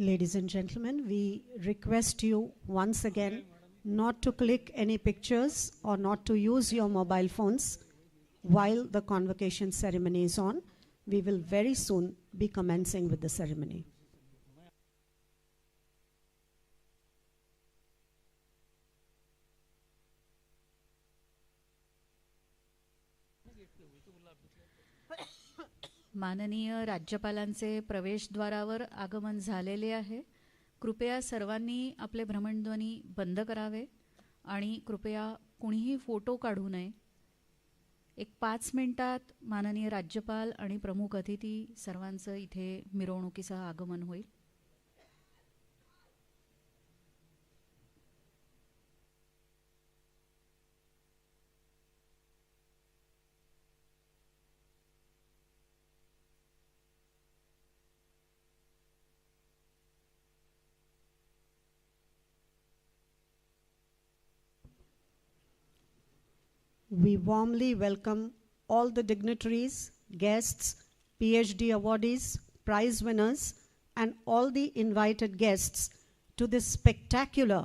Ladies and gentlemen, we request you once again not to click any pictures or not to use your mobile phones while the convocation ceremony is on. We will very soon be commencing with the ceremony. माननीय राज्यपालांचे प्रवेशद्वारावर आगमन झालेले आहे. कृपया सर्वांनी आपले भ्रमणध्वनी बंद करावे आणि कृपया कुणीही फोटो काढू नये. एक 5 मिनिटात माननीय राज्यपाल आणि प्रमुख अतिथी सर्वांचं इथे मिरवणुकीसह आगमन होईल. We warmly welcome all the dignitaries, guests, PhD awardees, prize winners, and all the invited guests to this spectacular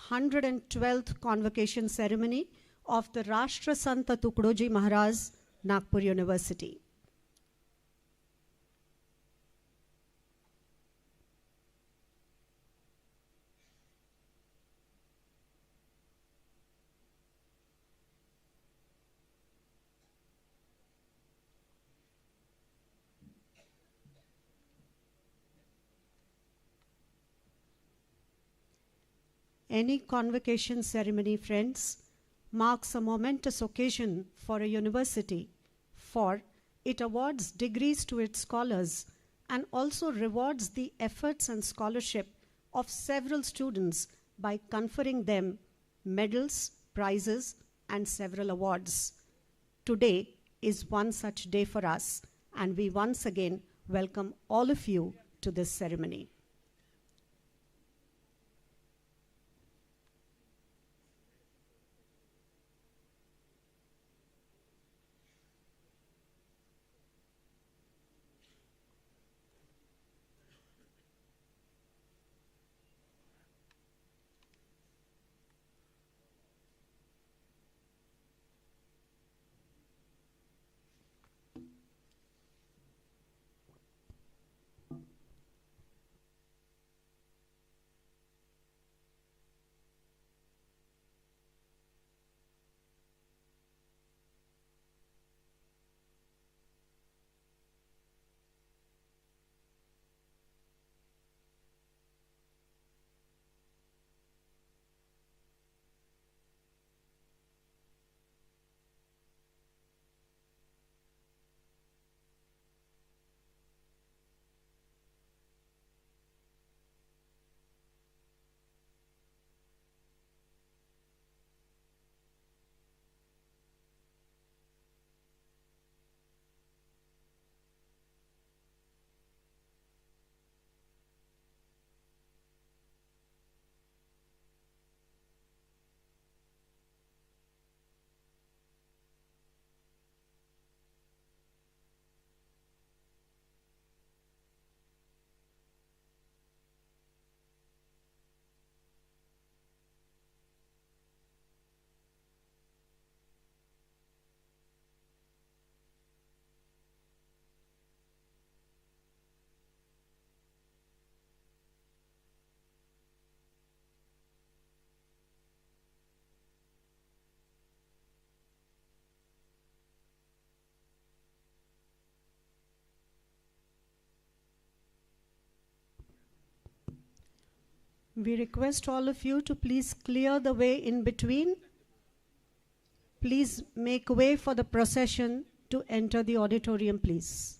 112th convocation ceremony of the Rashtra Santa Tukdoji Maharaj, Nagpur University. Any convocation ceremony, friends, marks a momentous occasion for a university, for it awards degrees to its scholars and also rewards the efforts and scholarship of several students by conferring them medals, prizes, and several awards. Today is one such day for us, and we once again welcome all of you to this ceremony. We request all of you to please clear the way in between. Please make way for the procession to enter the auditorium, please.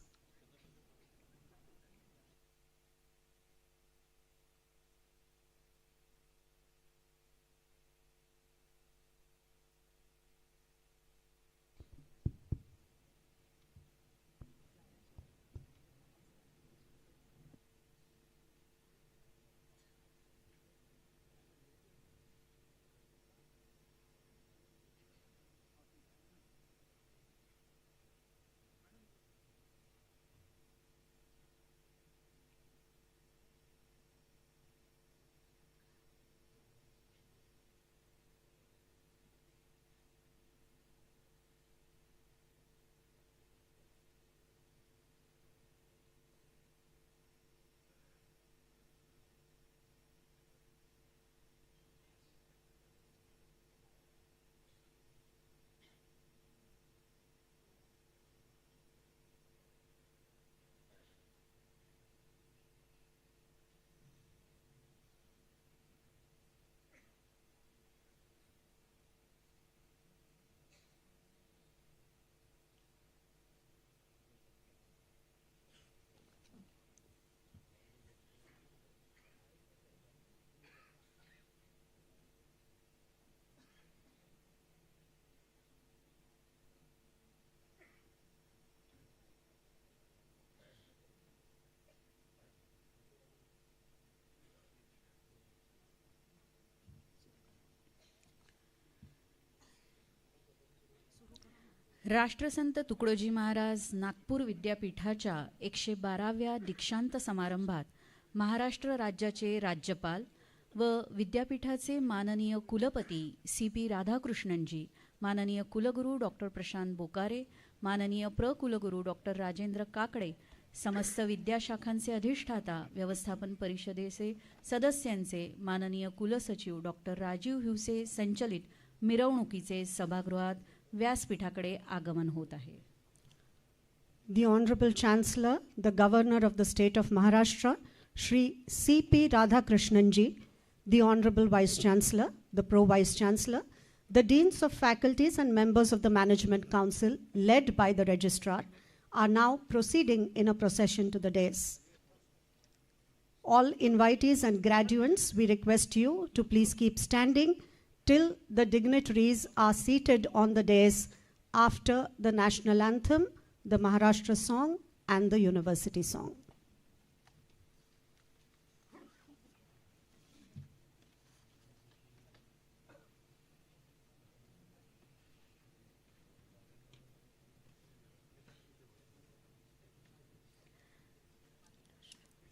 राष्ट्रसंत तुकडोजी महाराज नागपूर विद्यापीठाच्या 112व्या दीक्षांत समारंभात महाराष्ट्र राज्याचे राज्यपाल व विद्यापीठाचे माननीय कुलपती CP राधाकृष्णनजी, माननीय कुलगुरू डॉक्टर प्रशांत बोकारे, माननीय कुलगुरू डॉक्टर राजेंद्र काकडे, समस्त विद्याशाखांचे अधिष्ठाता, व्यवस्थापन परिषदेचे सदस्यांचे, माननीय कुलसचिव डॉक्टर राजीव हिवसे संचलित मिरवणुकीचे सभागृहात व्यासपीठाकडे आगमन होत आहे. The Honorable Chancellor, the Governor of the State of Maharashtra, Shri CP Radhakrishnan ji, the Honorable Vice Chancellor, the Pro Vice Chancellor, the Deans of Faculties and members of the Management Council, led by the Registrar, are now proceeding in a procession to the dais. All invitees and graduates, we request you to please keep standing till the dignitaries are seated on the dais after the national anthem, the Maharashtra song and the university song.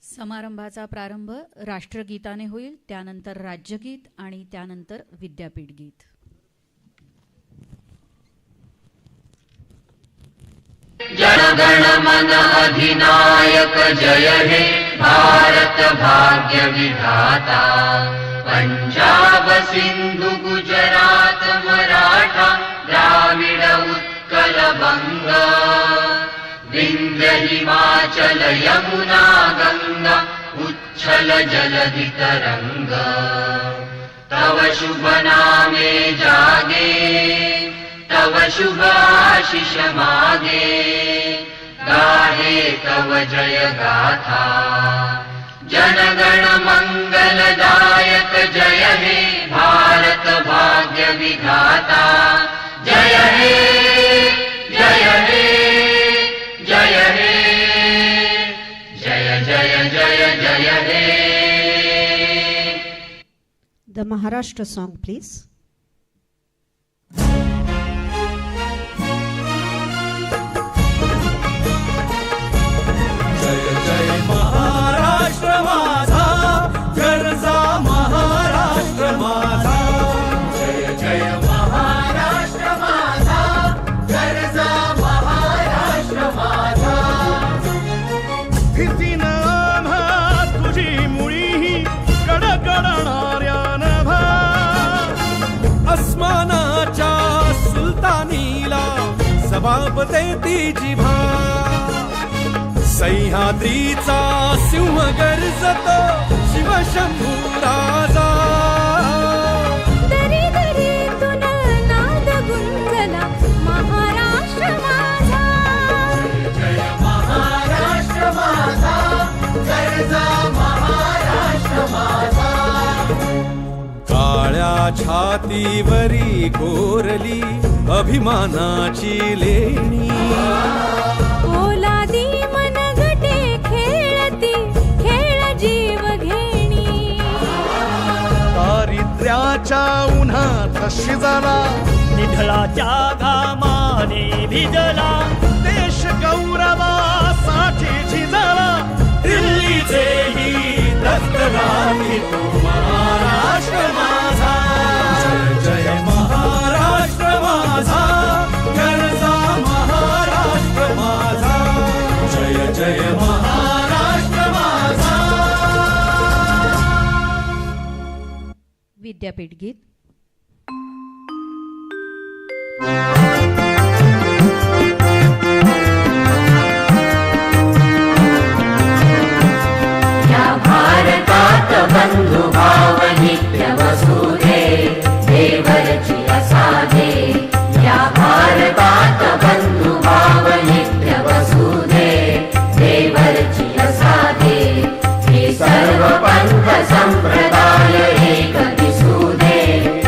समारंभाचा प्रारंभ राष्ट्रगीताने होईल, त्यानंतर राज्यगीत आणि त्यानंतर विद्यापीठ गीत. जनगण मन अधिनायक जय हे भारत भाग्य विधाता. पंजाब सिंधु गुजरात मराठा द्राविड उत्कल बंगा. विंध्य हिमाचल यमुना गंगा उच्छल जलधि तरंगा. तव शुभ नामे जागे तव शुभ आशीष मागे. गाहे तव जय गाथा. जनगण मंगलदायक जय हे भारत भाग्य विधाता. जय हे जय हे जय हे जय जय जय जय हे. The Maharashtra song, please. जय जय महाराष्ट्र माझा, गरजा महाराष्ट्र माझा. जय जय महाराष्ट्र माझा, गरजा महाराष्ट्र माझा. भीतीन आम्हा तुझी मुळी कडकडणाऱ्या नभा. अस्मानाच्या सुलतानीला जबाब देती जिभा. सह्याद्रीचा सिंह गर्जतो शिवशंभू राजा. दरी दरीतून नाद गुंजला महाराष्ट्र माझा. जय महाराष्ट्र माझा, गरजा महाराष्ट्र माझा. काळ्या छातीवरी कोरली अभिमानाची लेणी. ओलादी मनगटे खेळती खेळ जीव घेणी. दारिद्र्याच्या उन्हात शिजला, निढळाच्या घामाने भिजला. देश गौरवासाठी झिजला. दिल्लीचेही दस्तराही तो महाराष्ट्र माझा. जय जय महाराष्ट्र माझा, गरजा महाराष्ट्र माझा. जय जय महाराष्ट्र माझा. विद्यापीठ गीत. भारतात बंधु भाव नित्य वसुधे देवरची असाधे. या भारतात बंधु भाव नित्य वसुधे देवरची असाधे. हे सर्व पंथ संप्रदाय एक दिसुधे.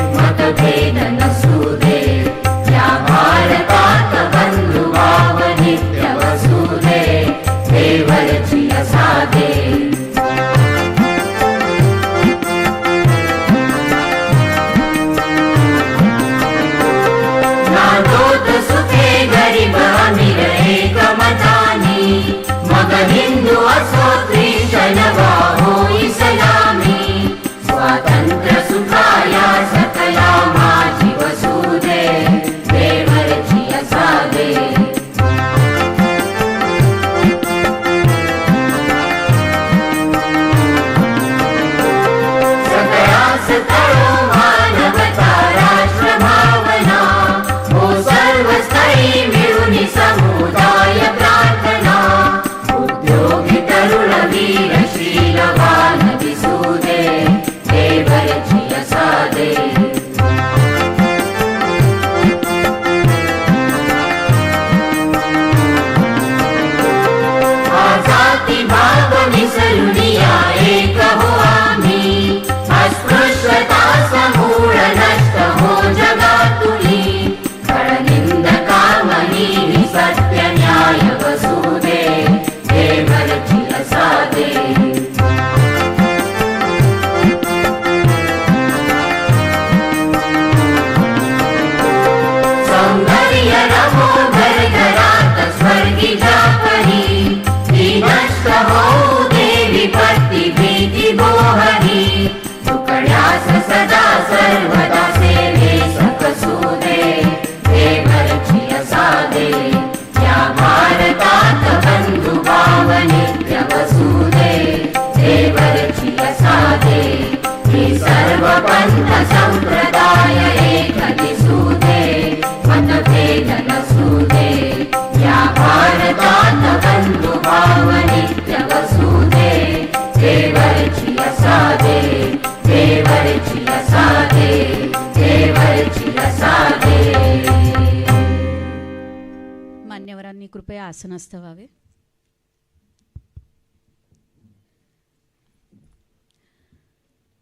कृपया आसनस्थ व्हावे.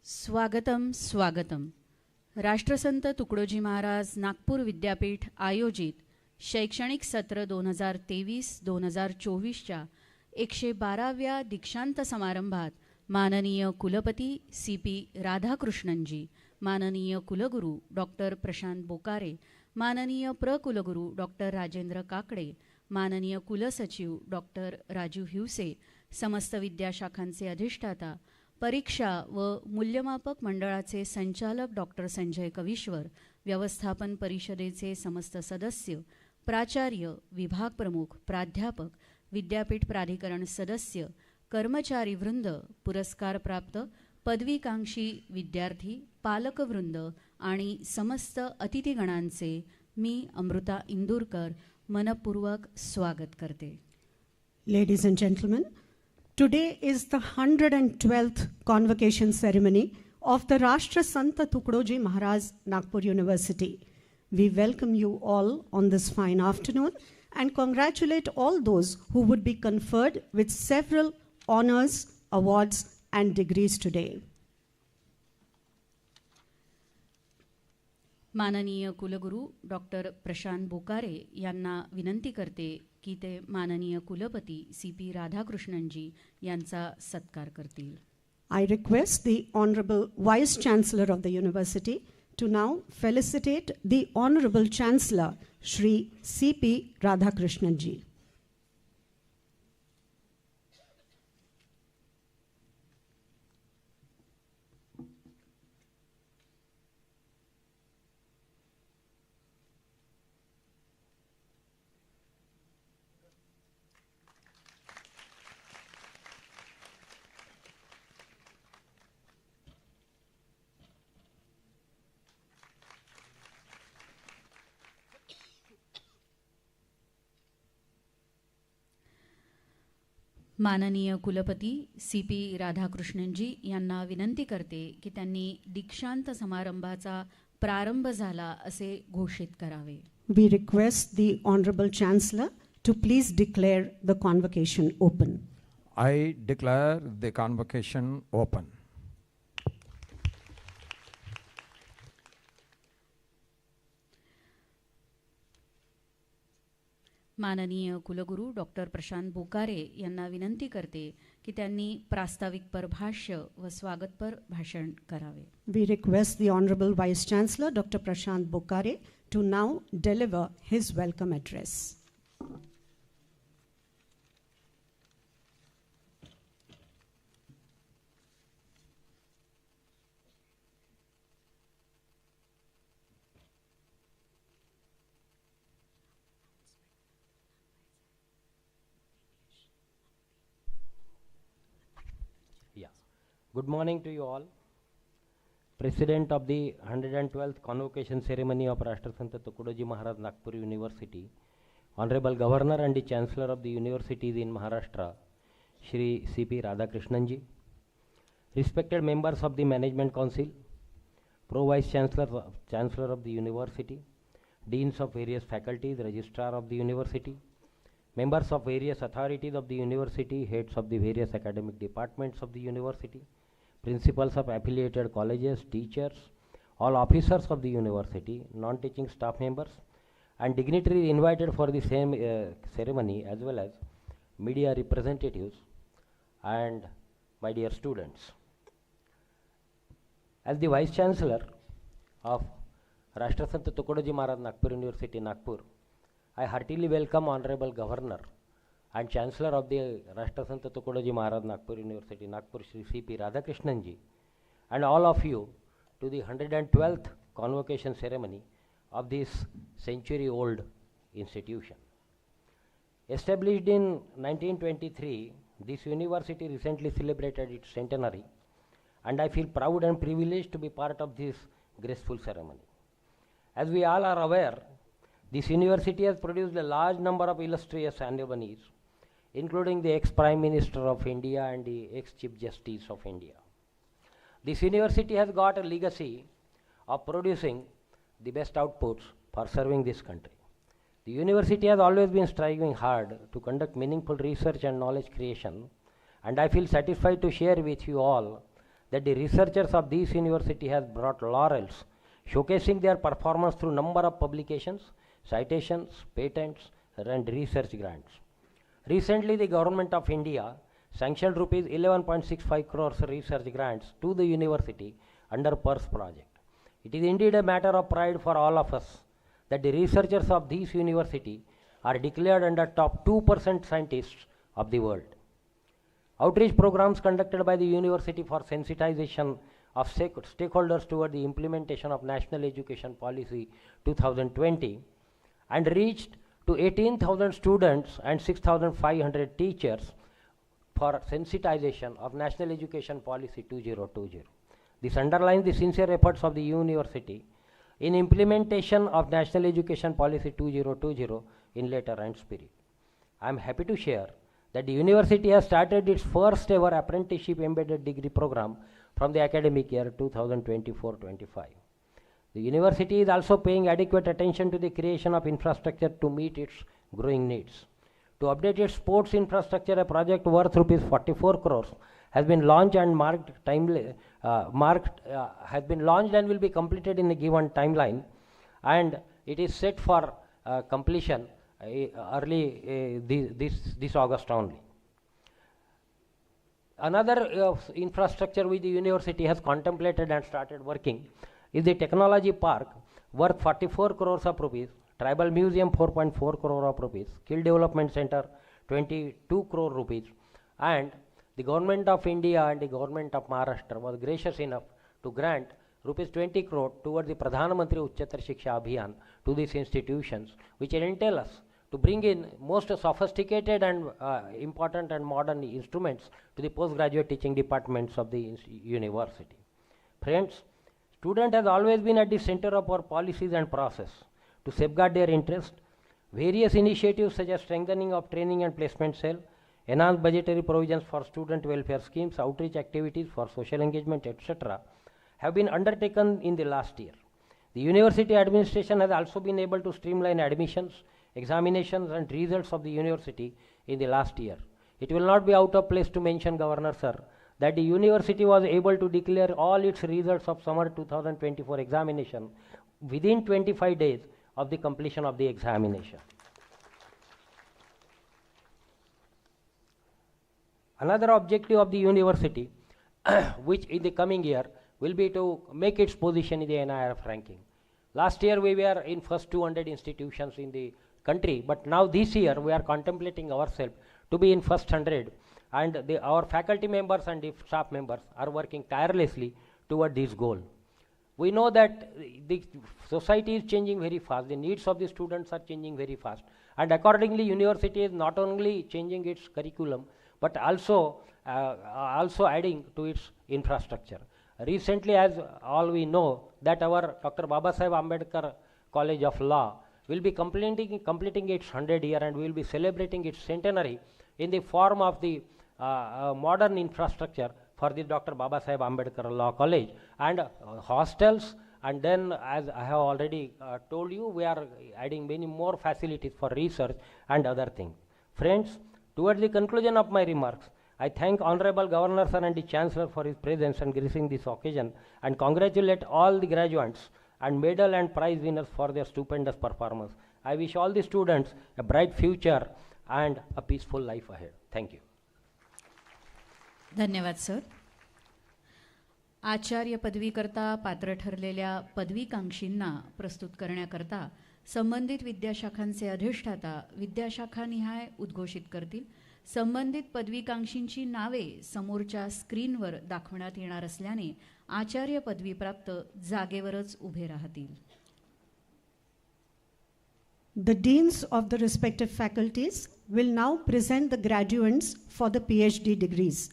स्वागतम स्वागतम. राष्ट्रसंत तुकडोजी महाराज नागपूर विद्यापीठ आयोजित शैक्षणिक सत्र 2023-2024च्या 112व्या दीक्षांत समारंभात माननीय कुलपती CP राधाकृष्णनजी, माननीय कुलगुरू डॉक्टर प्रशांत बोकारे, माननीय प्रकुलगुरू डॉक्टर राजेंद्र काकडे, माननीय कुलसचिव डॉक्टर राजीव हिवसे, समस्त विद्याशाखांचे अधिष्ठाता, परीक्षा व मूल्यमापक मंडळाचे संचालक डॉक्टर संजय कविश्वर, व्यवस्थापन परिषदेचे समस्त सदस्य, प्राचार्य, विभाग प्रमुख, प्राध्यापक, विद्यापीठ प्राधिकरण सदस्य, कर्मचारी वृंद, पुरस्कार प्राप्त पदवीकांक्षी विद्यार्थी, पालकवृंद आणि समस्त अतिथीगणांचे मी अमृता इंदूरकर मनपूर्वक स्वागत करते. Ladies and gentlemen, today is the 112th convocation ceremony of the Rashtra Sant Tukdoji Maharaj Nagpur University. We welcome you all on this fine afternoon and congratulate all those who would be conferred with several honors, awards and degrees today. माननीय कुलगुरू doctor Prashant Bokare यांना विनंती करते की ते माननीय कुलपती CP राधाकृष्णनजी यांचा सत्कार करतील. I request the Honorable Vice Chancellor of the University to now felicitate the Honorable Chancellor Shri CP Radhakrishnan ji. माननीय कुलपती CP राधाकृष्णनजी यांना विनंती करते की त्यांनी दीक्षांत समारंभाचा प्रारंभ झाला असे घोषित करावे. We request the Honorable Chancellor to please declare the convocation open. I declare the convocation open. माननीय कुलगुरू डॉक्टर प्रशांत बोकारे यांना विनंती करते की त्यांनी प्रास्ताविकपर भाष्य व स्वागतपर भाषण करावे. We request the Honorable Vice Chancellor Dr. Prashant Bokkare to now deliver his welcome address. Good morning to you all. President of the 112th Convocation Ceremony of Rashtrasanta Tukdoji Maharaj Nagpur University, Honorable Governor and the Chancellor of the Universities in Maharashtra, Shri CP Radhakrishnan ji, respected members of the Management Council, Pro-Vice Chancellor of the University, Deans of various faculties, Registrar of the University, members of various authorities of the University, heads of the various academic departments of the University, principals of affiliated colleges, teachers, all officers of the University, non-teaching staff members, and dignitaries invited for the same ceremony, as well as media representatives and my dear students. As the Vice Chancellor of Rashtrasanta Tukdoji Maharaj Nagpur University, Nagpur, I heartily welcome Honorable Governor and Chancellor of the Rashtrasanta Tukdoji Maharaj Nagpur University, Nagpur, Shri CP Radhakrishnan ji, and all of you to the 112th convocation ceremony of this century-old institution. Established in 1923, this university recently celebrated its centenary, and I feel proud and privileged to be part of this graceful ceremony. As we all are aware, this university has produced a large number of illustrious alumni, including the ex-Prime Minister of India and the ex-Chief Justice of India. This university has got a legacy of producing the best outputs for serving this country. The university has always been striving hard to conduct meaningful research and knowledge creation, and I feel satisfied to share with you all that the researchers of this university has brought laurels, showcasing their performance through number of publications, citations, patents, and research grants. Recently, the Government of India sanctioned rupees 11.65 crores research grants to the university under PERS project. It is indeed a matter of pride for all of us that the researchers of this university are declared under top 2% scientists of the world. Outreach programs conducted by the university for sensitization of stakeholders toward the implementation of National Education Policy 2020 and reached to 18,000 students and 6,500 teachers for sensitization of National Education Policy 2020. This underlines the sincere efforts of the university in implementation of National Education Policy 2020 in letter and spirit. I am happy to share that the university has started its first ever apprenticeship embedded degree program from the academic year 2024-25. The university is also paying adequate attention to the creation of infrastructure to meet its growing needs. To update its sports infrastructure, a project worth rupees 44 crores has been launched and has been launched and will be completed in a given timeline, and it is set for completion early this August only. Another infrastructure which the university has contemplated and started working is the technology park worth 44 crores of rupees, tribal museum 4.4 crore of rupees, skill development center 22 crore rupees, and the Government of India and the Government of Maharashtra was gracious enough to grant rupees 20 crore towards the Pradhan Mantri Uchchatar Shiksha Abhiyan to these institutions, which entail us to bring in most sophisticated and important and modern instruments to the postgraduate teaching departments of the university. Friends, student has always been at the center of our policies and process. To safeguard their interest, various initiatives such as strengthening of training and placement cell, enhanced budgetary provisions for student welfare schemes, outreach activities for social engagement, etc., have been undertaken in the last year. The university administration has also been able to streamline admissions, examinations and results of the university in the last year. It will not be out of place to mention, Governor Sir, that the university was able to declare all its results of summer 2024 examination within 25 days of the completion of the examination. Another objective of the university, which in the coming year will be to make its position in the NIRF ranking. Last year we were in first 200 institutions in the country, but now this year we are contemplating ourselves to be in first 100, and our faculty members and the staff members are working tirelessly toward this goal. We know that the society is changing very fast, the needs of the students are changing very fast, and accordingly university is not only changing its curriculum but also adding to its infrastructure. Recently, as all we know, that our Dr. Babasaheb Ambedkar College of Law will be completing its 100th year, and we will be celebrating its centenary in the form of the modern infrastructure for the Dr. Babasaheb Ambedkar Law College and hostels, and then as I have already told you, we are adding many more facilities for research and other things. Friends, towards the conclusion of my remarks, I thank Honorable Governor Sir and the Chancellor for his presence and gracing this occasion, and congratulate all the graduates and medal and prize winners for their stupendous performance. I wish all the students a bright future and a peaceful life ahead. Thank you. धन्यवाद sir. आचार्य पदवीकरता पात्र ठरलेल्या पदवीकांक्षींना प्रस्तुत करण्याकरता संबंधित विद्याशाखांचे अधिष्ठाता विद्याशाखानिहाय उद्घोषित करतील. संबंधित पदवीकांक्षींची नावे समोरच्या स्क्रीनवर दाखवण्यात येणार असल्याने आचार्य पदवीप्राप्त जागेवरच उभे राहतील. The deans of the respective faculties will now present the graduates for the PhD degrees.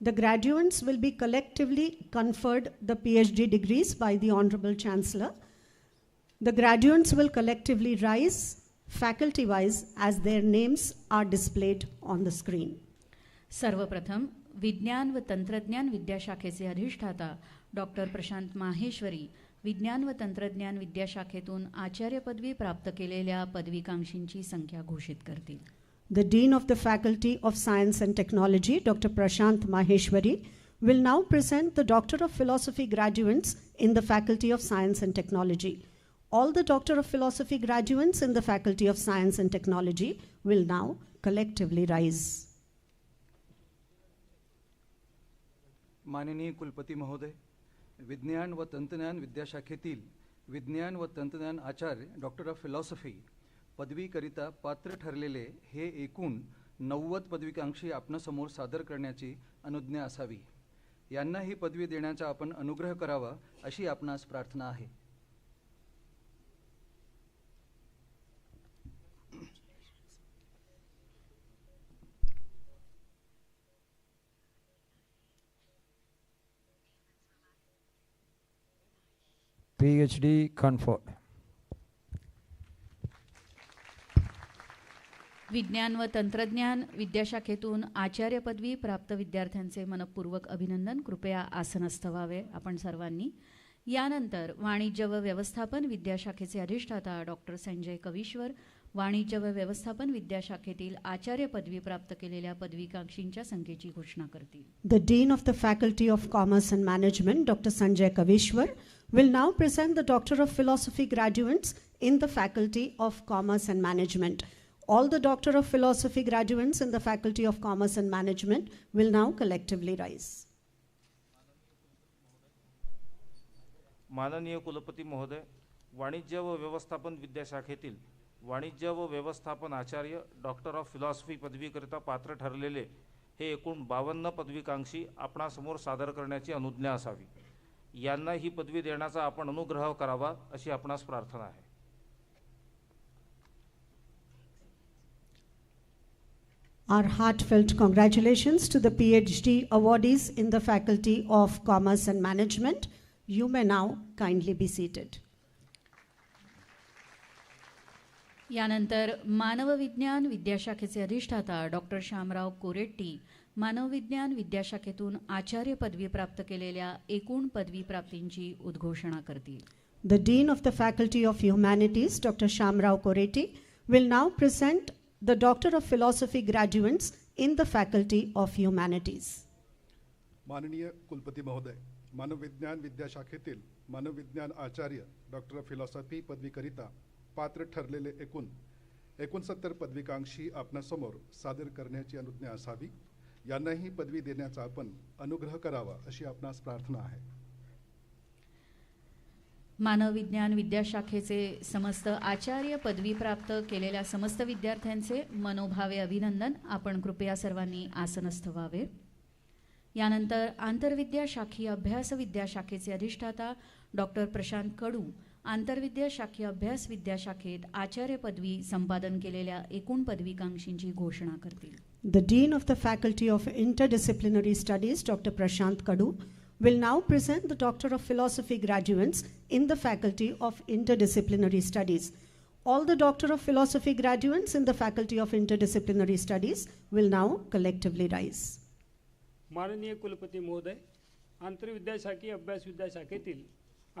The graduates will be collectively conferred the PhD degrees by the Honorable Chancellor. The graduates will collectively rise faculty-wise as their names are displayed on the screen. सर्वप्रथम विज्ञान व तंत्रज्ञान विद्याशाखेचे अधिष्ठाता doctor Prashant Maheshwari विज्ञान व तंत्रज्ञान विद्याशाखेतून आचार्य पदवी प्राप्त केलेल्या पदवीकांक्षींची संख्या घोषित करतील. The Dean of the Faculty of Science and Technology, Dr. Prashant Maheshwari, will now present the Doctor of Philosophy graduates in the Faculty of Science and Technology. All the Doctor of Philosophy graduates in the Faculty of Science and Technology will now collectively rise. माननीय कुलपती महोदय, विज्ञान व तंत्रज्ञान विद्याशाखेतील विज्ञान व तंत्रज्ञान आचार्य doctor of philosophy पदवीकरिता पात्र ठरलेले हे एकूण 90 पदवीकांक्षी आपणासमोर सादर करण्याची अनुज्ञा असावी. यांना ही पदवी देण्याचा आपण अनुग्रह करावा अशी आपणास प्रार्थना आहे. PhD conferred. विज्ञान व तंत्रज्ञान विद्याशाखेतून आचार्य पदवी प्राप्त विद्यार्थ्यांचे मनपूर्वक अभिनंदन. कृपया आसनस्थ व्हावे आपण सर्वांनी. यानंतर वाणिज्य व व्यवस्थापन विद्याशाखेचे अधिष्ठाता डॉक्टर संजय कविश्वर वाणिज्य व व्यवस्थापन विद्याशाखेतील आचार्य पदवी प्राप्त केलेल्या पदवीकांक्षींच्या संख्येची घोषणा करतील. The Dean of the Faculty of Commerce and Management, Dr. Sanjay Kavishwar, will now present the Doctor of Philosophy graduates in the Faculty of Commerce and Management. All the Doctor of Philosophy graduates in the Faculty of Commerce and Management will now collectively rise. माननीय कुलपती महोदय, वाणिज्य व व्यवस्थापन विद्याशाखेतील वाणिज्य व व्यवस्थापन आचार्य doctor of philosophy पदवीकरिता पात्र ठरलेले हे एकूण 52 पदवीकांक्षी आपणासमोर सादर करण्याची अनुज्ञा असावी. यांना ही पदवी देण्याचा आपण अनुग्रह करावा अशी आपणास प्रार्थना आहे. Our heartfelt congratulations to the PhD awardees in the Faculty of Commerce and Management. You may now kindly be seated. यानंतर मानव विज्ञान विद्याशाखेचे अधिष्ठाता डॉक्टर श्यामराव कोरेट्टी मानव विज्ञान विद्याशाखेतून आचार्य पदवी प्राप्त केलेल्या एकूण पदवी प्राप्तींची उद्घोषणा करतील. The Dean of the Faculty of Humanities, Dr. Shamrao Koretti, will now present the Doctor of Philosophy graduates in the Faculty of Humanities. माननीय कुलपती महोदय, मानव विज्ञान विद्याशाखेतील मानव विज्ञान आचार्य डॉक्टर ऑफ फिलॉसॉफी पदवीकरिता पात्र ठरलेले एकूण 69 पदवीकांक्षी आपणासमोर सादर करण्याची अनुज्ञा असावी. यांनाही पदवी देण्याचा आपण अनुग्रह करावा अशी आपणास प्रार्थना आहे. मानव विज्ञान विद्याशाखेचे समस्त आचार्य पदवी प्राप्त केलेल्या समस्त विद्यार्थ्यांचे मनोभावे अभिनंदन. आपण कृपया सर्वांनी आसनस्थ व्हावे. यानंतर आंतरविद्याशाखीय अभ्यास विद्याशाखेचे अधिष्ठाता डॉक्टर प्रशांत कडू आंतरविद्याशाखीय अभ्यास विद्याशाखेत आचार्य पदवी संपादन केलेल्या एकूण पदवीकांक्षींची घोषणा करतील. The Dean of the Faculty of Interdisciplinary Studies, Dr. Prashant Kadu, will now present the Doctor of Philosophy graduates in the Faculty of Interdisciplinary Studies. All the Doctor of Philosophy graduates in the Faculty of Interdisciplinary Studies will now collectively rise. माननीय कुलपती महोदय, आंतरविद्याशाखीय अभ्यास विद्याशाखेतील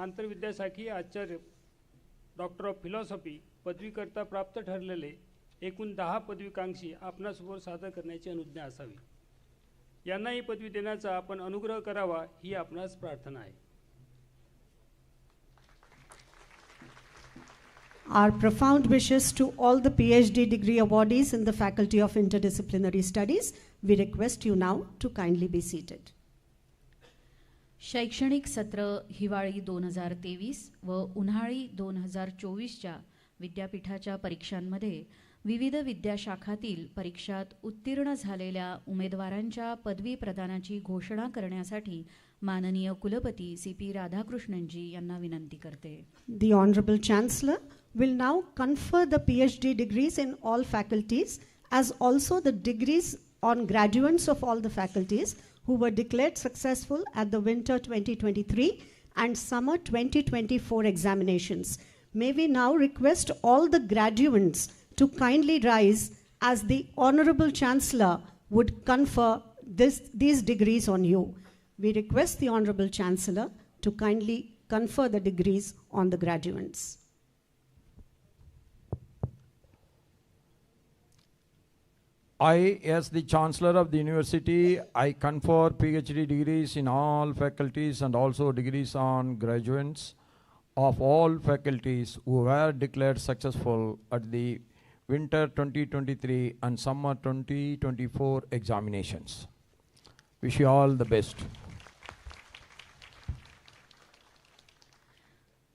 आंतरविद्याशाखीय आचार्य doctor of philosophy पदवीकरिता प्राप्त ठरलेले एकूण 10 पदवीकांक्षी आपणासमोर सादर करण्याची अनुज्ञा असावी. यांना ही पदवी देण्याचा आपण अनुग्रह करावा ही आपणास प्रार्थना आहे. Our profound wishes to all the PhD degree awardees in the Faculty of Interdisciplinary Studies. We request you now to kindly be seated. शैक्षणिक सत्र हिवाळी 2023 व उन्हाळी 2024च्या विद्यापीठाच्या परीक्षांमध्ये विविध विद्याशाखातील परीक्षात उत्तीर्ण झालेल्या उमेदवारांच्या पदवी प्रदानाची घोषणा करण्यासाठी माननीय कुलपती CP राधाकृष्णनजी यांना विनंती करते. The Honorable Chancellor will now confer the PhD degrees in all faculties as also the degrees on graduates of all the faculties who were declared successful at the winter 2023 and summer 2024 examinations. May we now request all the graduates to kindly rise as the Honorable Chancellor would confer these degrees on you. We request the Honorable Chancellor to kindly confer the degrees on the graduates. I, as the Chancellor of the University, I confer PhD degrees in all faculties and also degrees on graduates of all faculties who were declared successful at the Winter 2023 and Summer 2024 examinations. Wish you all the best.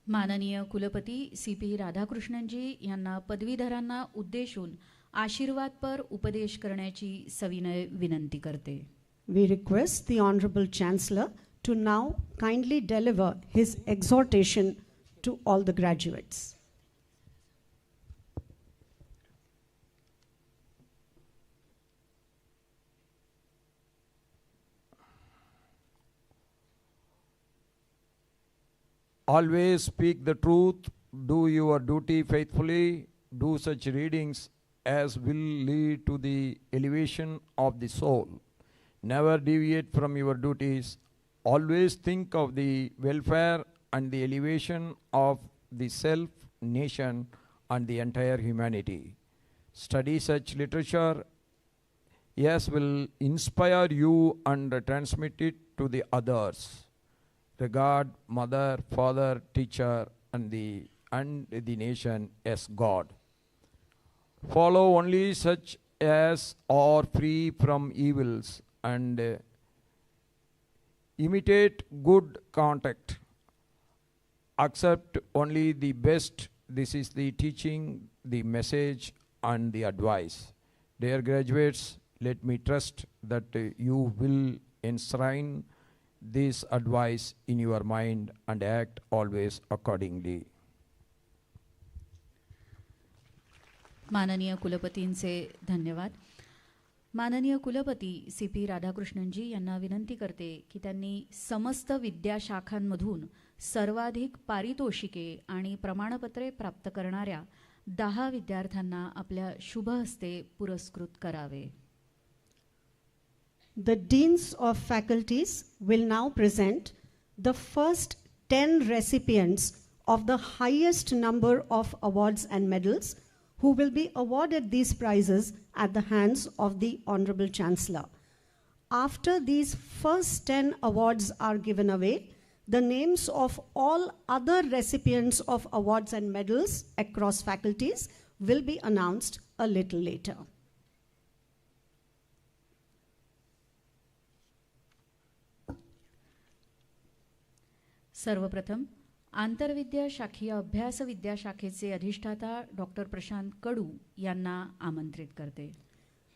माननीय कुलपती CP. राधाकृष्णनजी यांना पदवीधरांना उद्देशून आशीर्वादपर उपदेश करण्याची सविनय विनंती करते. We request the Honorable Chancellor to now kindly deliver his exhortation to all the graduates. Always speak the truth, do your duty faithfully, do such readings as will lead to the elevation of the soul. Never deviate from your duties. Always think of the welfare and the elevation of the self, nation, and the entire humanity. Study such literature as will inspire you and transmit it to the others. Regard mother, father, teacher, and the nation as God. Follow only such as are free from evils and imitate good conduct. Accept only the best. This is the teaching, the message, and the advice. Dear graduates, let me trust that you will enshrine this advice in your mind and act always accordingly. माननीय कुलपतींचे धन्यवाद. माननीय कुलपती CP. राधाकृष्णनजी यांना विनंती करते की त्यांनी समस्त विद्याशाखांमधून सर्वाधिक पारितोषिके आणि प्रमाणपत्रे प्राप्त करणाऱ्या 10 विद्यार्थ्यांना आपल्या शुभ हस्ते पुरस्कृत करावे. The deans of faculties will now present the first 10 recipients of the highest number of awards and medals who will be awarded these prizes at the hands of the Honorable Chancellor. After these first 10 awards are given away, the names of all other recipients of awards and medals across faculties will be announced a little later. सर्वप्रथम आंतरविद्या शाखीय अभ्यास विद्याशाखेचे अधिष्ठाता doctor Prashant कडू यांना आमंत्रित करते.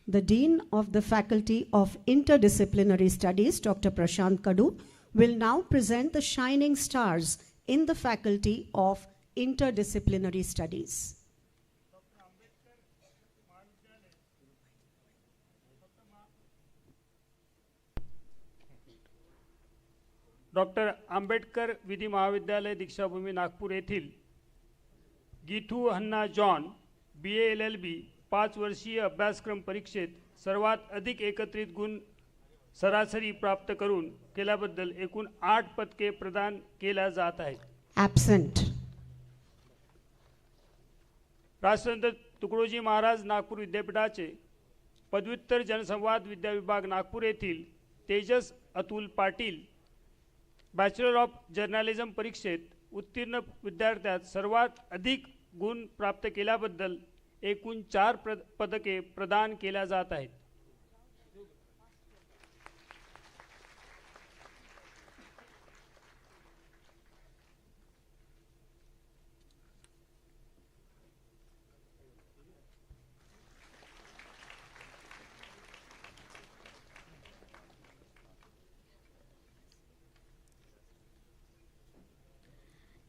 The Dean of the Faculty of Interdisciplinary Studies, Dr. Prashant Kadu, will now present the shining stars in the Faculty of Interdisciplinary Studies. Doctor Ambedkar विधी महाविद्यालय दीक्षाभूमी नागपूर येथील गीथू हन्ना John BA LLB 5 वर्षीय अभ्यासक्रम परीक्षेत सर्वात अधिक एकत्रित गुण सरासरी प्राप्त करून केल्याबद्दल एकूण 8 पदके प्रदान केल्या जात आहेत. Absent. राष्ट्रसंत तुकडोजी महाराज नागपूर विद्यापीठाचे पदव्युत्तर जनसंवाद विद्या विभाग नागपूर येथील Tejas Atul Patil bachelor of journalism परीक्षेत उत्तीर्ण विद्यार्थ्यात सर्वात अधिक गुण प्राप्त केल्याबद्दल एकूण 4 पदके प्रदान केल्या जात आहेत.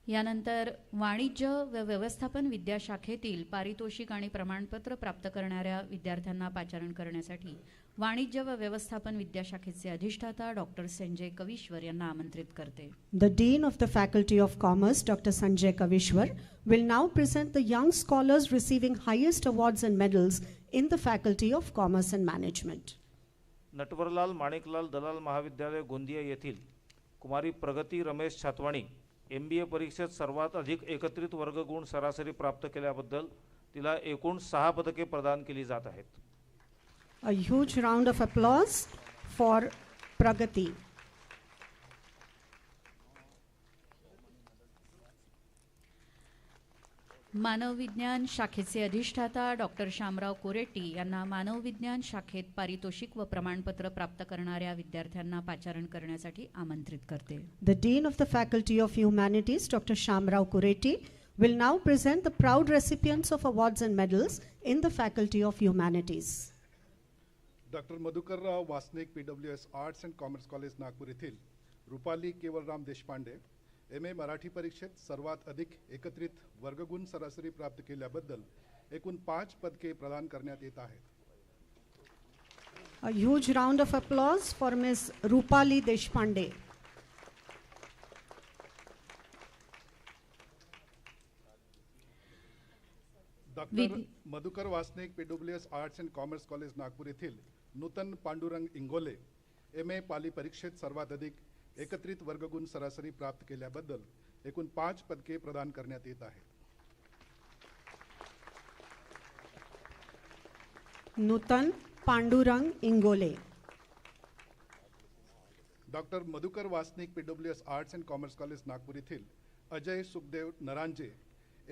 यानंतर वाणिज्य व व्यवस्थापन विद्याशाखेतील पारितोषिक आणि प्रमाणपत्र प्राप्त करणाऱ्या विद्यार्थ्यांना पाचारण करण्यासाठी वाणिज्य व व्यवस्थापन विद्याशाखेचे अधिष्ठाता डॉक्टर संजय कविश्वर यांना आमंत्रित करते. The Dean of the Faculty of Commerce, Dr. Sanjay Kavishwar, will now present the young scholars receiving highest awards and medals in the Faculty of Commerce and Management. Natwarlal Maniklal दलाल महाविद्यालय गोंदिया येथील कुमारी प्रगती रमेश छातवाणी MBA परीक्षेत सर्वात अधिक एकत्रित वर्गगुण सरासरी प्राप्त केल्याबद्दल तिला एकूण 6 पदके प्रदान केली जात आहेत. A huge round of applause for Pragati. मानव विज्ञान शाखेचे अधिष्ठाता डॉक्टर शामराव कोरेटी यांना मानव विज्ञान शाखेत पारितोषिक व प्रमाणपत्र प्राप्त करणाऱ्या विद्यार्थ्यांना पाचारण करण्यासाठी आमंत्रित करते. The Dean of the Faculty of Humanities, Dr. Shamrao Kureti, will now present the proud recipients of awards and medals in the Faculty of Humanities. Doctor Madhukarrao Wasnik PWS arts and commerce college Nagpur येथील Rupali Kevalram Deshpande MA Marathi परीक्षेत सर्वात अधिक एकत्रित वर्गगुण सरासरी प्राप्त केल्याबद्दल एकूण 5 पदके प्रदान करण्यात येत आहेत. A huge round of applause for Ms. Rupali Deshpande. Doctor Madhukar Wasnik PWS arts and commerce college Nagpur येथील नूतन पांडुरंग इंगोले MA पाली परीक्षेत सर्वात अधिक एकत्रित वर्गगुण सरासरी प्राप्त केल्याबद्दल एकूण 5 पदके प्रदान करण्यात येत आहेत. Nutan Pandurang Ingole. Doctor Madhukar Wasnik PWS arts and commerce college Nagpur येथील अजय सुखदेव नरांजे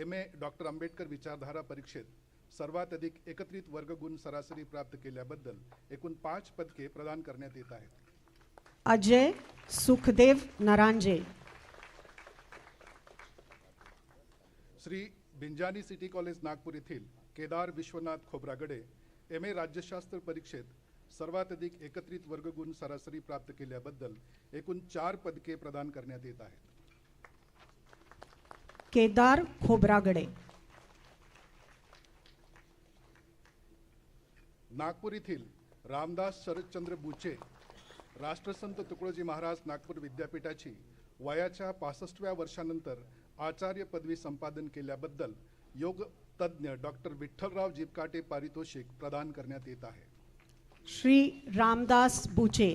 MA डॉक्टर आंबेडकर विचारधारा परीक्षेत सर्वात अधिक एकत्रित वर्गगुण सरासरी प्राप्त केल्याबद्दल एकूण 5 पदके प्रदान करण्यात येत आहेत. Ajay Sukhdev Naranje. Shri Binzani city college Nagpur येथील केदार विश्वनाथ खोब्रागडे MA राज्यशास्त्र परीक्षेत सर्वात अधिक एकत्रित वर्गगुण सरासरी प्राप्त केल्याबद्दल एकूण 4 पदके प्रदान करण्यात येत आहेत. Kedar Khobragade. नागपूर येथील रामदास शरदचंद्र बुचे राष्ट्रसंत तुकडोजी महाराज नागपूर विद्यापीठाची वयाच्या 65व्या वर्षानंतर आचार्य पदवी संपादन केल्याबद्दल योग तज्ञ डॉक्टर विठ्ठलराव जीपकाटे पारितोषिक प्रदान करण्यात येत आहे. Shri Ramdas Buche.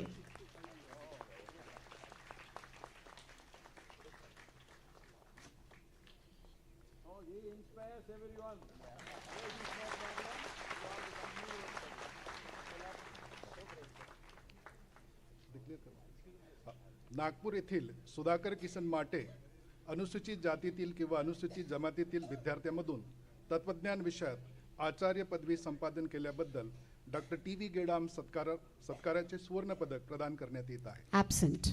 नागपूर येथील सुधाकर किसन माटे अनुसूचित जातीतील किंवा अनुसूचित जमातीतील विद्यार्थ्यांमधून तत्वज्ञान विषयात आचार्य पदवी संपादन केल्याबद्दल डॉक्टर TV गेडाम सत्काराचे सुवर्ण पदक प्रदान करण्यात येत आहे. Absent.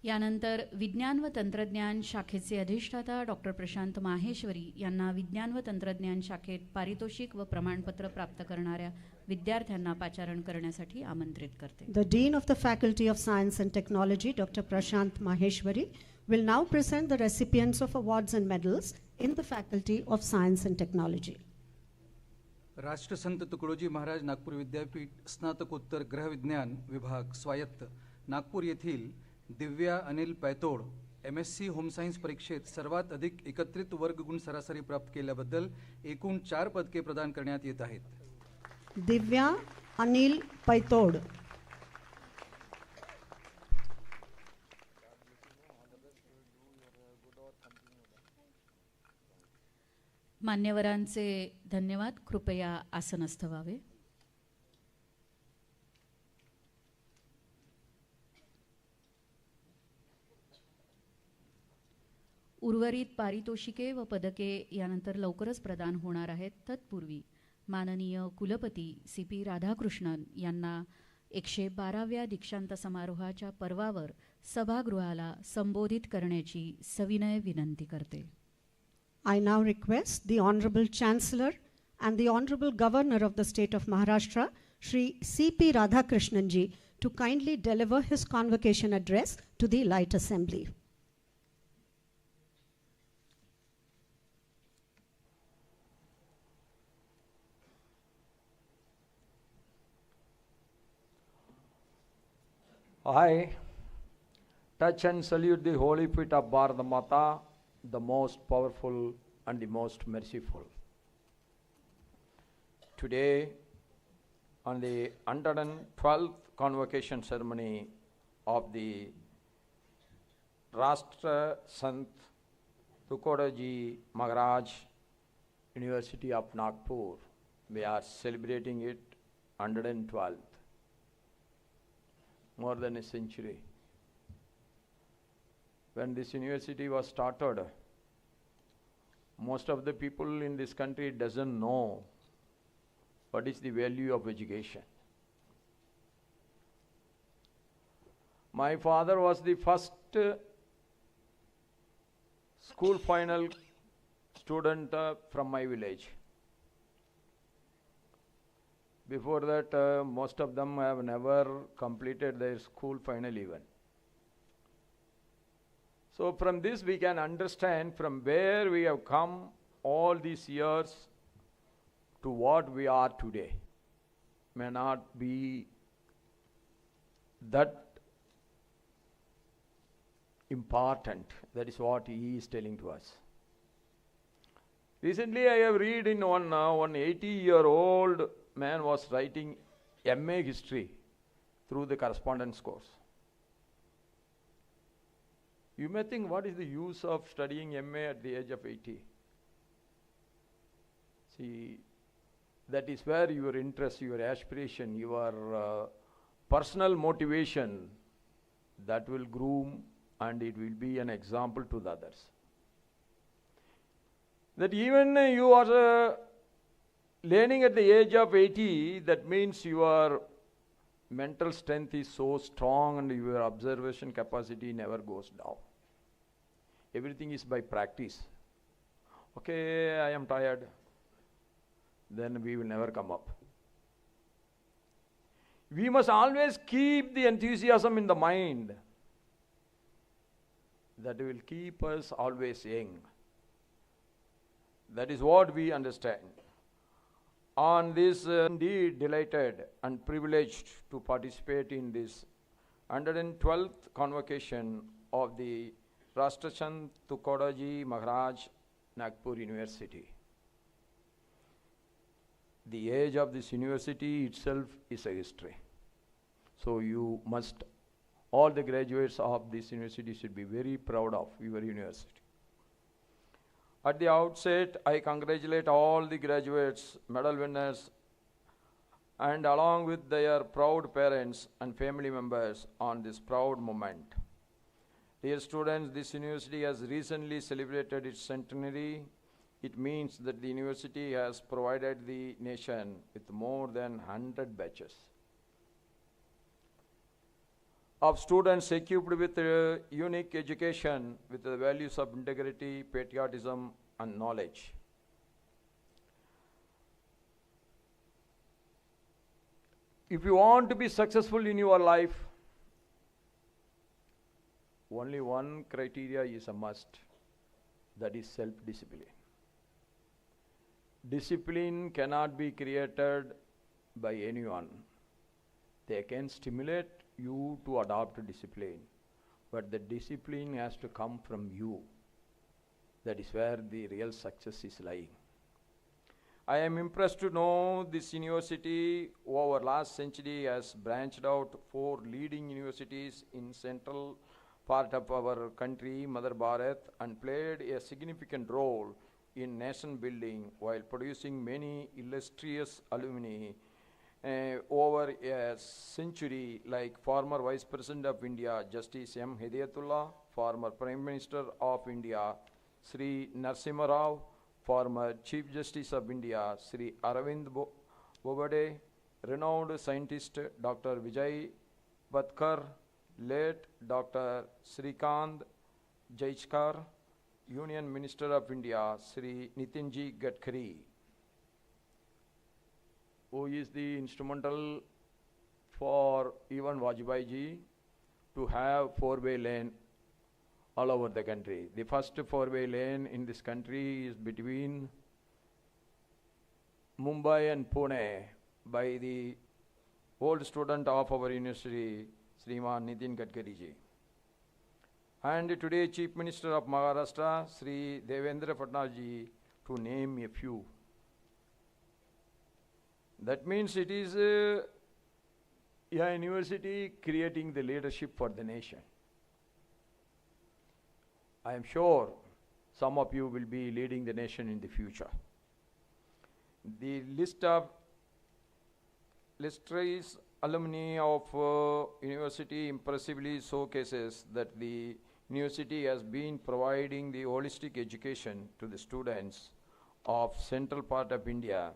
यानंतर विज्ञान व तंत्रज्ञान शाखेचे अधिष्ठाता डॉक्टर प्रशांत माहेश्वरी यांना विज्ञान व तंत्रज्ञान शाखेत पारितोषिक व प्रमाणपत्र प्राप्त करणाऱ्या विद्यार्थ्यांना पाचारण करण्यासाठी आमंत्रित करते. The Dean of the Faculty of Science and Technology, Dr. Prashant Maheshwari, will now present the recipients of awards and medals in the Faculty of Science and Technology. राष्ट्रसंत तुकडोजी महाराज नागपूर विद्यापीठ स्नातकोत्तर ग्रहविज्ञान विभाग स्वायत्त नागपूर येथील दिव्या अनिल पैतोड MSc होम सायन्स परीक्षेत सर्वात अधिक एकत्रित वर्गगुण सरासरी प्राप्त केल्याबद्दल एकूण 4 पदके प्रदान करण्यात येत आहेत. Divya Anil Paitod. मान्यवरांचे धन्यवाद. कृपया आसनस्थ व्हावे. उर्वरित पारितोषिके व पदके यानंतर लवकरच प्रदान होणार आहेत. तत्पूर्वी माननीय कुलपती CP राधाकृष्णन यांना 112व्या दीक्षांत समारोहाच्या पर्वावर सभागृहाला संबोधित करण्याची सविनय विनंती करते. I now request the Honorable Chancellor and the Honorable Governor of the State of Maharashtra, Shri CP Radhakrishnan ji, to kindly deliver his convocation address to the Elite Assembly. I touch and salute the holy feet of Bharata Mata, the most powerful and the most merciful. Today, on the 112th convocation ceremony of the Rashtra Sant Tukodaji Maharaj University of Nagpur. We are celebrating it 112th, more than a century. When this university was started, most of the people in this country doesn't know what is the value of education. My father was the first school final student from my village. Before that, most of them have never completed their school final even. So from this we can understand from where we have come all these years to what we are today. May not be that important. That is what he is telling to us. Recently I have read in one 80-year-old man was writing MA history through the correspondence course. You may think, what is the use of studying MA at the age of 80? See, that is where your interest, your aspiration, your personal motivation, that will groom and it will be an example to the others. That even you are learning at the age of 80, that means your mental strength is so strong and your observation capacity never goes down. Everything is by practice. Okay, I am tired. Then we will never come up. We must always keep the enthusiasm in the mind. That will keep us always young. That is what we understand. On this, indeed delighted and privileged to participate in this 112th convocation of the Rashtrachand Tukodaji Maharaj Nagpur University. The age of this university itself is a history. So you must, all the graduates of this university should be very proud of your university. At the outset, I congratulate all the graduates, medal winners, and along with their proud parents and family members on this proud moment. Dear students, this university has recently celebrated its centenary. It means that the university has provided the nation with more than 100 batches of students equipped with unique education with the values of integrity, patriotism, and knowledge. If you want to be successful in your life, only one criteria is a must, that is self-discipline. Discipline cannot be created by anyone. They can stimulate you to adopt discipline, but the discipline has to come from you. That is where the real success is lying. I am impressed to know this university over last century has branched out 4 leading universities in central part of our country, Mother Bharat, and played a significant role in nation building while producing many illustrious alumni over a century, like former Vice President of India, Justice M. Hidayatullah, former Prime Minister of India, Sri Narasimha Rao, former Chief Justice of India, Sri Aravind Bobade, renowned scientist Dr. Vijay Badkar, late Dr. Srikant Jaichkar, Union Minister of India, Sri Nitinji Gadkari, who is the instrumental for even Vajpayee ji to have 4-way lane all over the country. The first 4-way lane in this country is between Mumbai and Pune by the old student of our university, Sriman Nitin Gadkari ji. And today Chief Minister of Maharashtra, Sri Devendra Fadnavis ji, to name a few. That means it is a university creating the leadership for the nation. I am sure some of you will be leading the nation in the future. The list of illustrious alumni of university impressively showcases that the university has been providing the holistic education to the students of central part of India,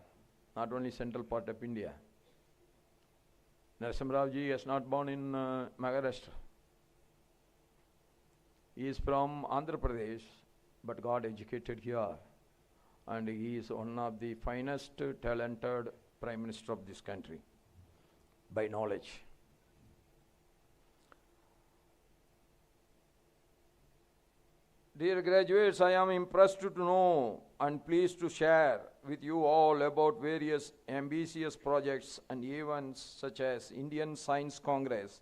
not only central part of India. Narasimha Rao ji is not born in Maharashtra. He is from Andhra Pradesh, but got educated here. And he is one of the finest talented Prime Minister of this country, by knowledge. Dear graduates, I am impressed to know and pleased to share with you all about various ambitious projects and events such as Indian Science Congress,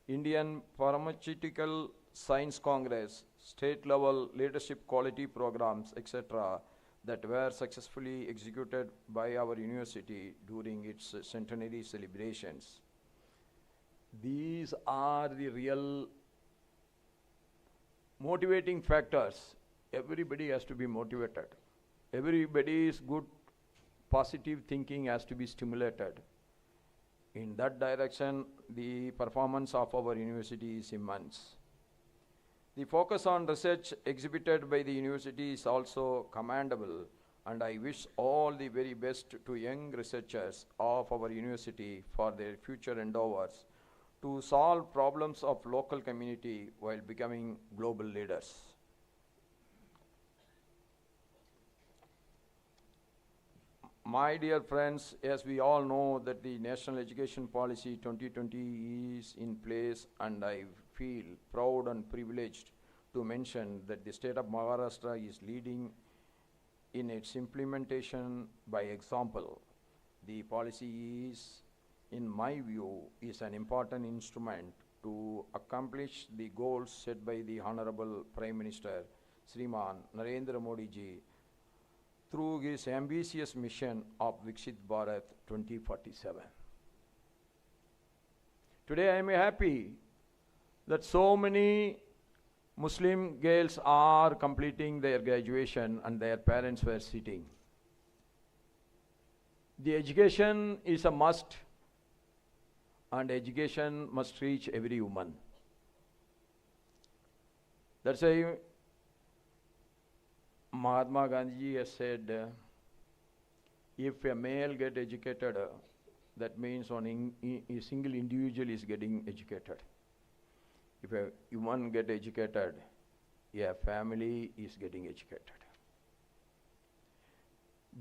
Indian Pharmaceutical Science Congress, state-level leadership quality programs, etc., that were successfully executed by our university during its centenary celebrations. These are the real motivating factors. Everybody has to be motivated. Everybody's good positive thinking has to be stimulated. In that direction, the performance of our university is immense. The focus on research exhibited by the university is also commendable, and I wish all the very best to young researchers of our university for their future endeavors to solve problems of local community while becoming global leaders. My dear friends, as we all know that the National Education Policy 2020 is in place, and I feel proud and privileged to mention that the state of Maharashtra is leading in its implementation by example. The policy is, in my view, is an important instrument to accomplish the goals set by the Honorable Prime Minister, Shriman Narendra Modi ji, through his ambitious mission of Viksit Bharat 2047. Today I am happy that so many Muslim girls are completing their graduation and their parents were sitting. The education is a must, and education must reach every woman. That's why Mahatma Gandhi has said, if a male get educated, that means a single individual is getting educated. If a woman get educated, a family is getting educated.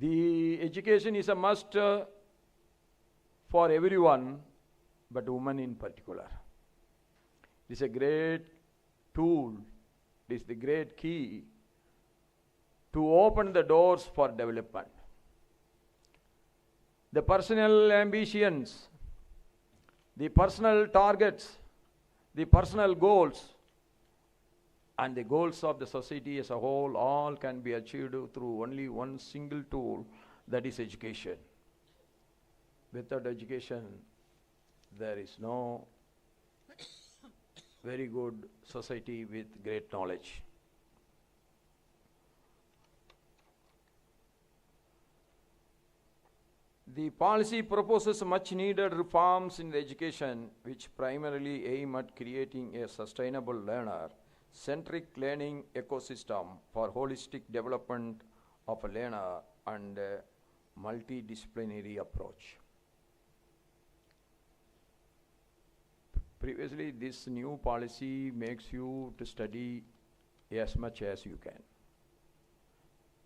The education is a must for everyone, but women in particular. It is a great tool, it is the great key to open the doors for development. The personal ambitions, the personal targets, the personal goals, and the goals of the society as a whole all can be achieved through only one single tool, that is education. Without education, there is no very good society with great knowledge. The policy proposes much needed reforms in the education, which primarily aim at creating a sustainable learner-centric learning ecosystem for holistic development of a learner and a multidisciplinary approach. Previously, this new policy makes you to study as much as you can.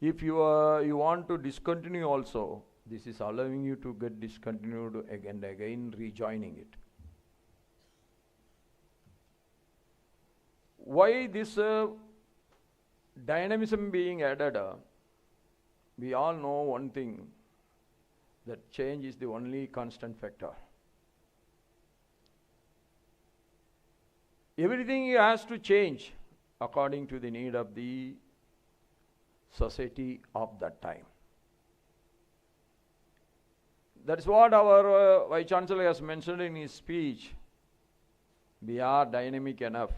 If you want to discontinue also, this is allowing you to get discontinued again and again, rejoining it. Why this dynamism being added? We all know one thing, that change is the only constant factor. Everything has to change according to the need of the society of that time. That's what our Vice Chancellor has mentioned in his speech. We are dynamic enough.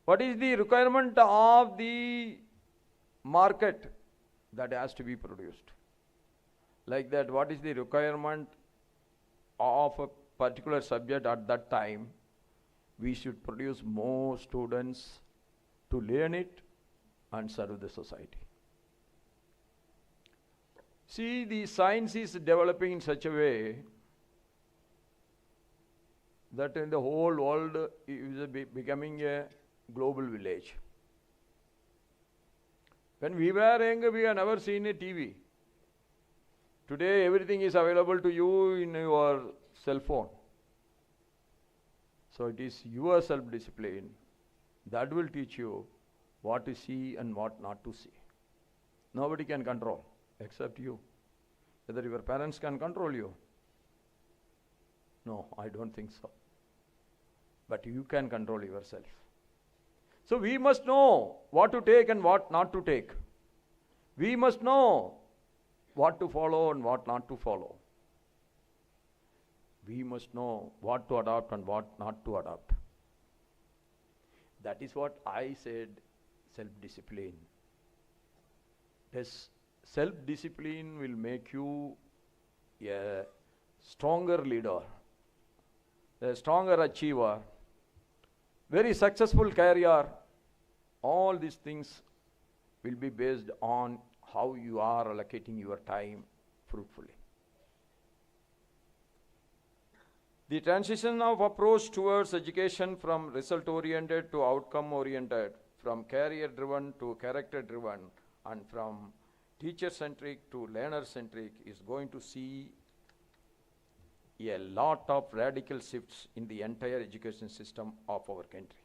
What is the requirement of the market that has to be produced? Like that, what is the requirement of a particular subject at that time? We should produce more students to learn it and serve the society. See, the science is developing in such a way that in the whole world is becoming a global village. When we were young, we have never seen a TV. Today, everything is available to you in your cell phone. So it is your self-discipline that will teach you what to see and what not to see. Nobody can control except you. Whether your parents can control you? No, I don't think so. But you can control yourself. So we must know what to take and what not to take. We must know what to follow and what not to follow. We must know what to adopt and what not to adopt. That is what I said, self-discipline. This self-discipline will make you a stronger leader, a stronger achiever, very successful career. All these things will be based on how you are allocating your time fruitfully. The transition of approach towards education from result-oriented to outcome-oriented, from career-driven to character-driven, and from teacher-centric to learner-centric is going to see a lot of radical shifts in the entire education system of our country.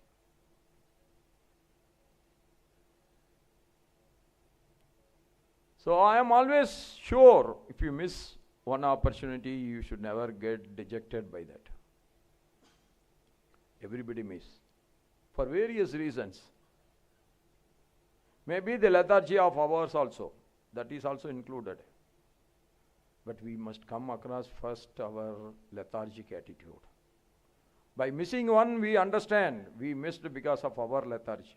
So I am always sure if you miss one opportunity, you should never get dejected by that. Everybody miss for various reasons. Maybe the lethargy of hours also, that is also included. But we must come across first our lethargic attitude. By missing one, we understand we missed because of our lethargy.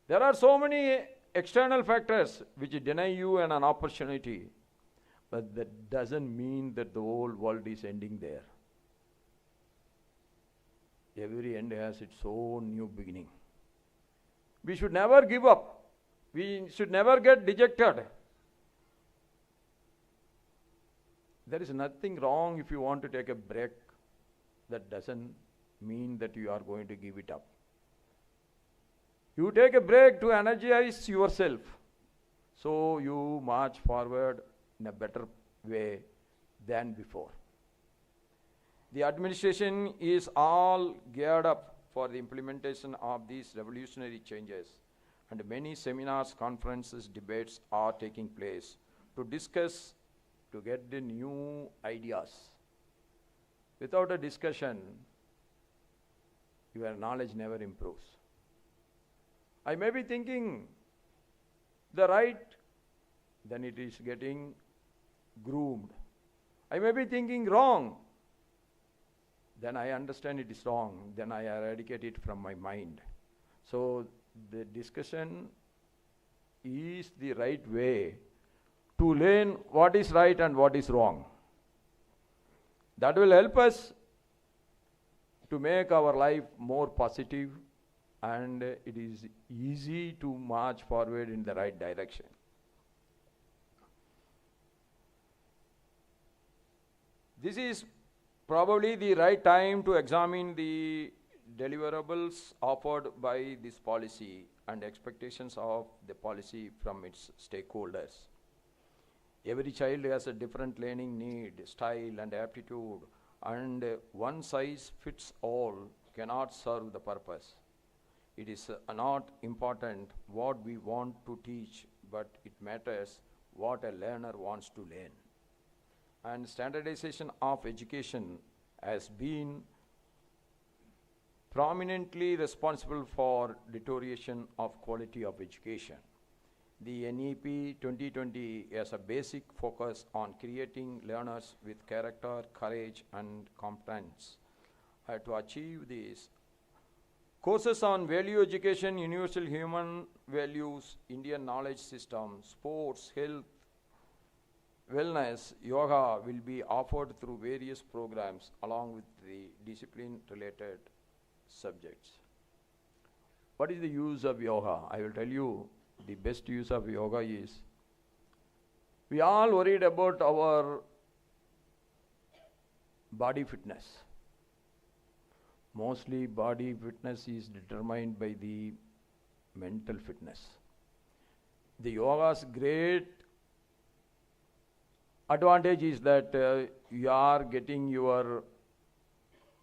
There are so many external factors which deny you an opportunity, but that doesn't mean that the whole world is ending there. Every end has its own new beginning. We should never give up. We should never get dejected. There is nothing wrong if you want to take a break. That doesn't mean that you are going to give it up. You take a break to energize yourself, so you march forward in a better way than before. The administration is all geared up for the implementation of these revolutionary changes, and many seminars, conferences, debates are taking place to discuss, to get the new ideas. Without a discussion, your knowledge never improves. I may be thinking the right, then it is getting groomed. I may be thinking wrong, then I understand it is wrong, then I eradicate it from my mind. So the discussion is the right way to learn what is right and what is wrong. That will help us to make our life more positive, and it is easy to march forward in the right direction. This is probably the right time to examine the deliverables offered by this policy and expectations of the policy from its stakeholders. Every child has a different learning need, style and aptitude, and one size fits all cannot serve the purpose. It is not important what we want to teach, but it matters what a learner wants to learn. And standardization of education has been prominently responsible for deterioration of quality of education. The NEP 2020 has a basic focus on creating learners with character, courage, and competence, to achieve this. Courses on value education, universal human values, Indian knowledge system, sports, health, wellness, yoga will be offered through various programs along with the discipline related subjects. What is the use of yoga? I will tell you the best use of yoga is, we all worried about our body fitness. Mostly body fitness is determined by the mental fitness. The yoga's great advantage is that you are getting your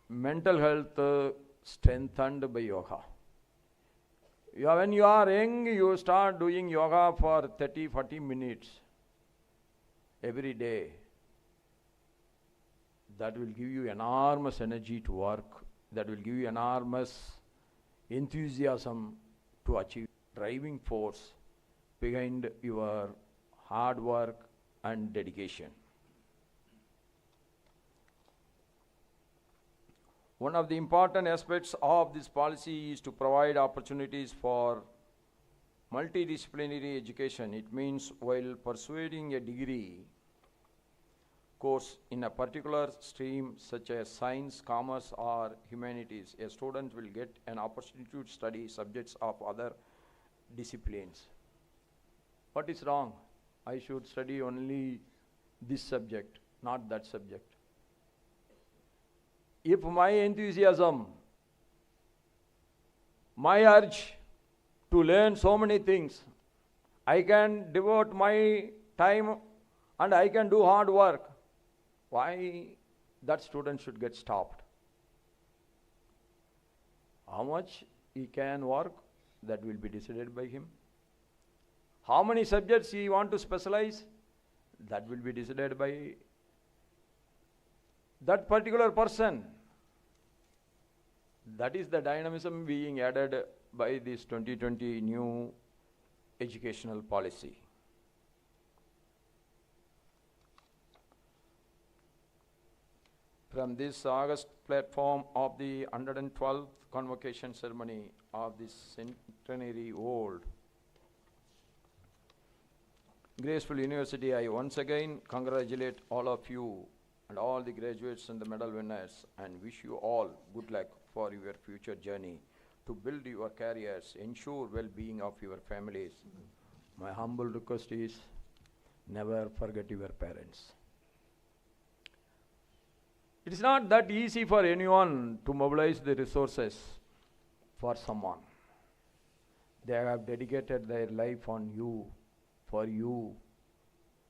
mental health strengthened by yoga. When you are young, you start doing yoga for 30-40 minutes every day. That will give you enormous energy to work. That will give you enormous enthusiasm to achieve, driving force behind your hard work and dedication. One of the important aspects of this policy is to provide opportunities for multidisciplinary education. It means while pursuing a degree course in a particular stream such as science, commerce or humanities, a student will get an opportunity to study subjects of other disciplines. What is wrong? I should study only this subject, not that subject. If my enthusiasm, my urge to learn so many things, I can devote my time and I can do hard work, why that student should get stopped? How much he can work, that will be decided by him. How many subjects he want to specialize, that will be decided by that particular person. That is the dynamism being added by this 2020 new educational policy. From this August platform of the 112th convocation ceremony of this centenary old graceful university, I once again congratulate all of you and all the graduates and the medal winners and wish you all good luck for your future journey to build your careers, ensure well-being of your families. My humble request is never forget your parents. It is not that easy for anyone to mobilize the resources for someone. They have dedicated their life on you, for you,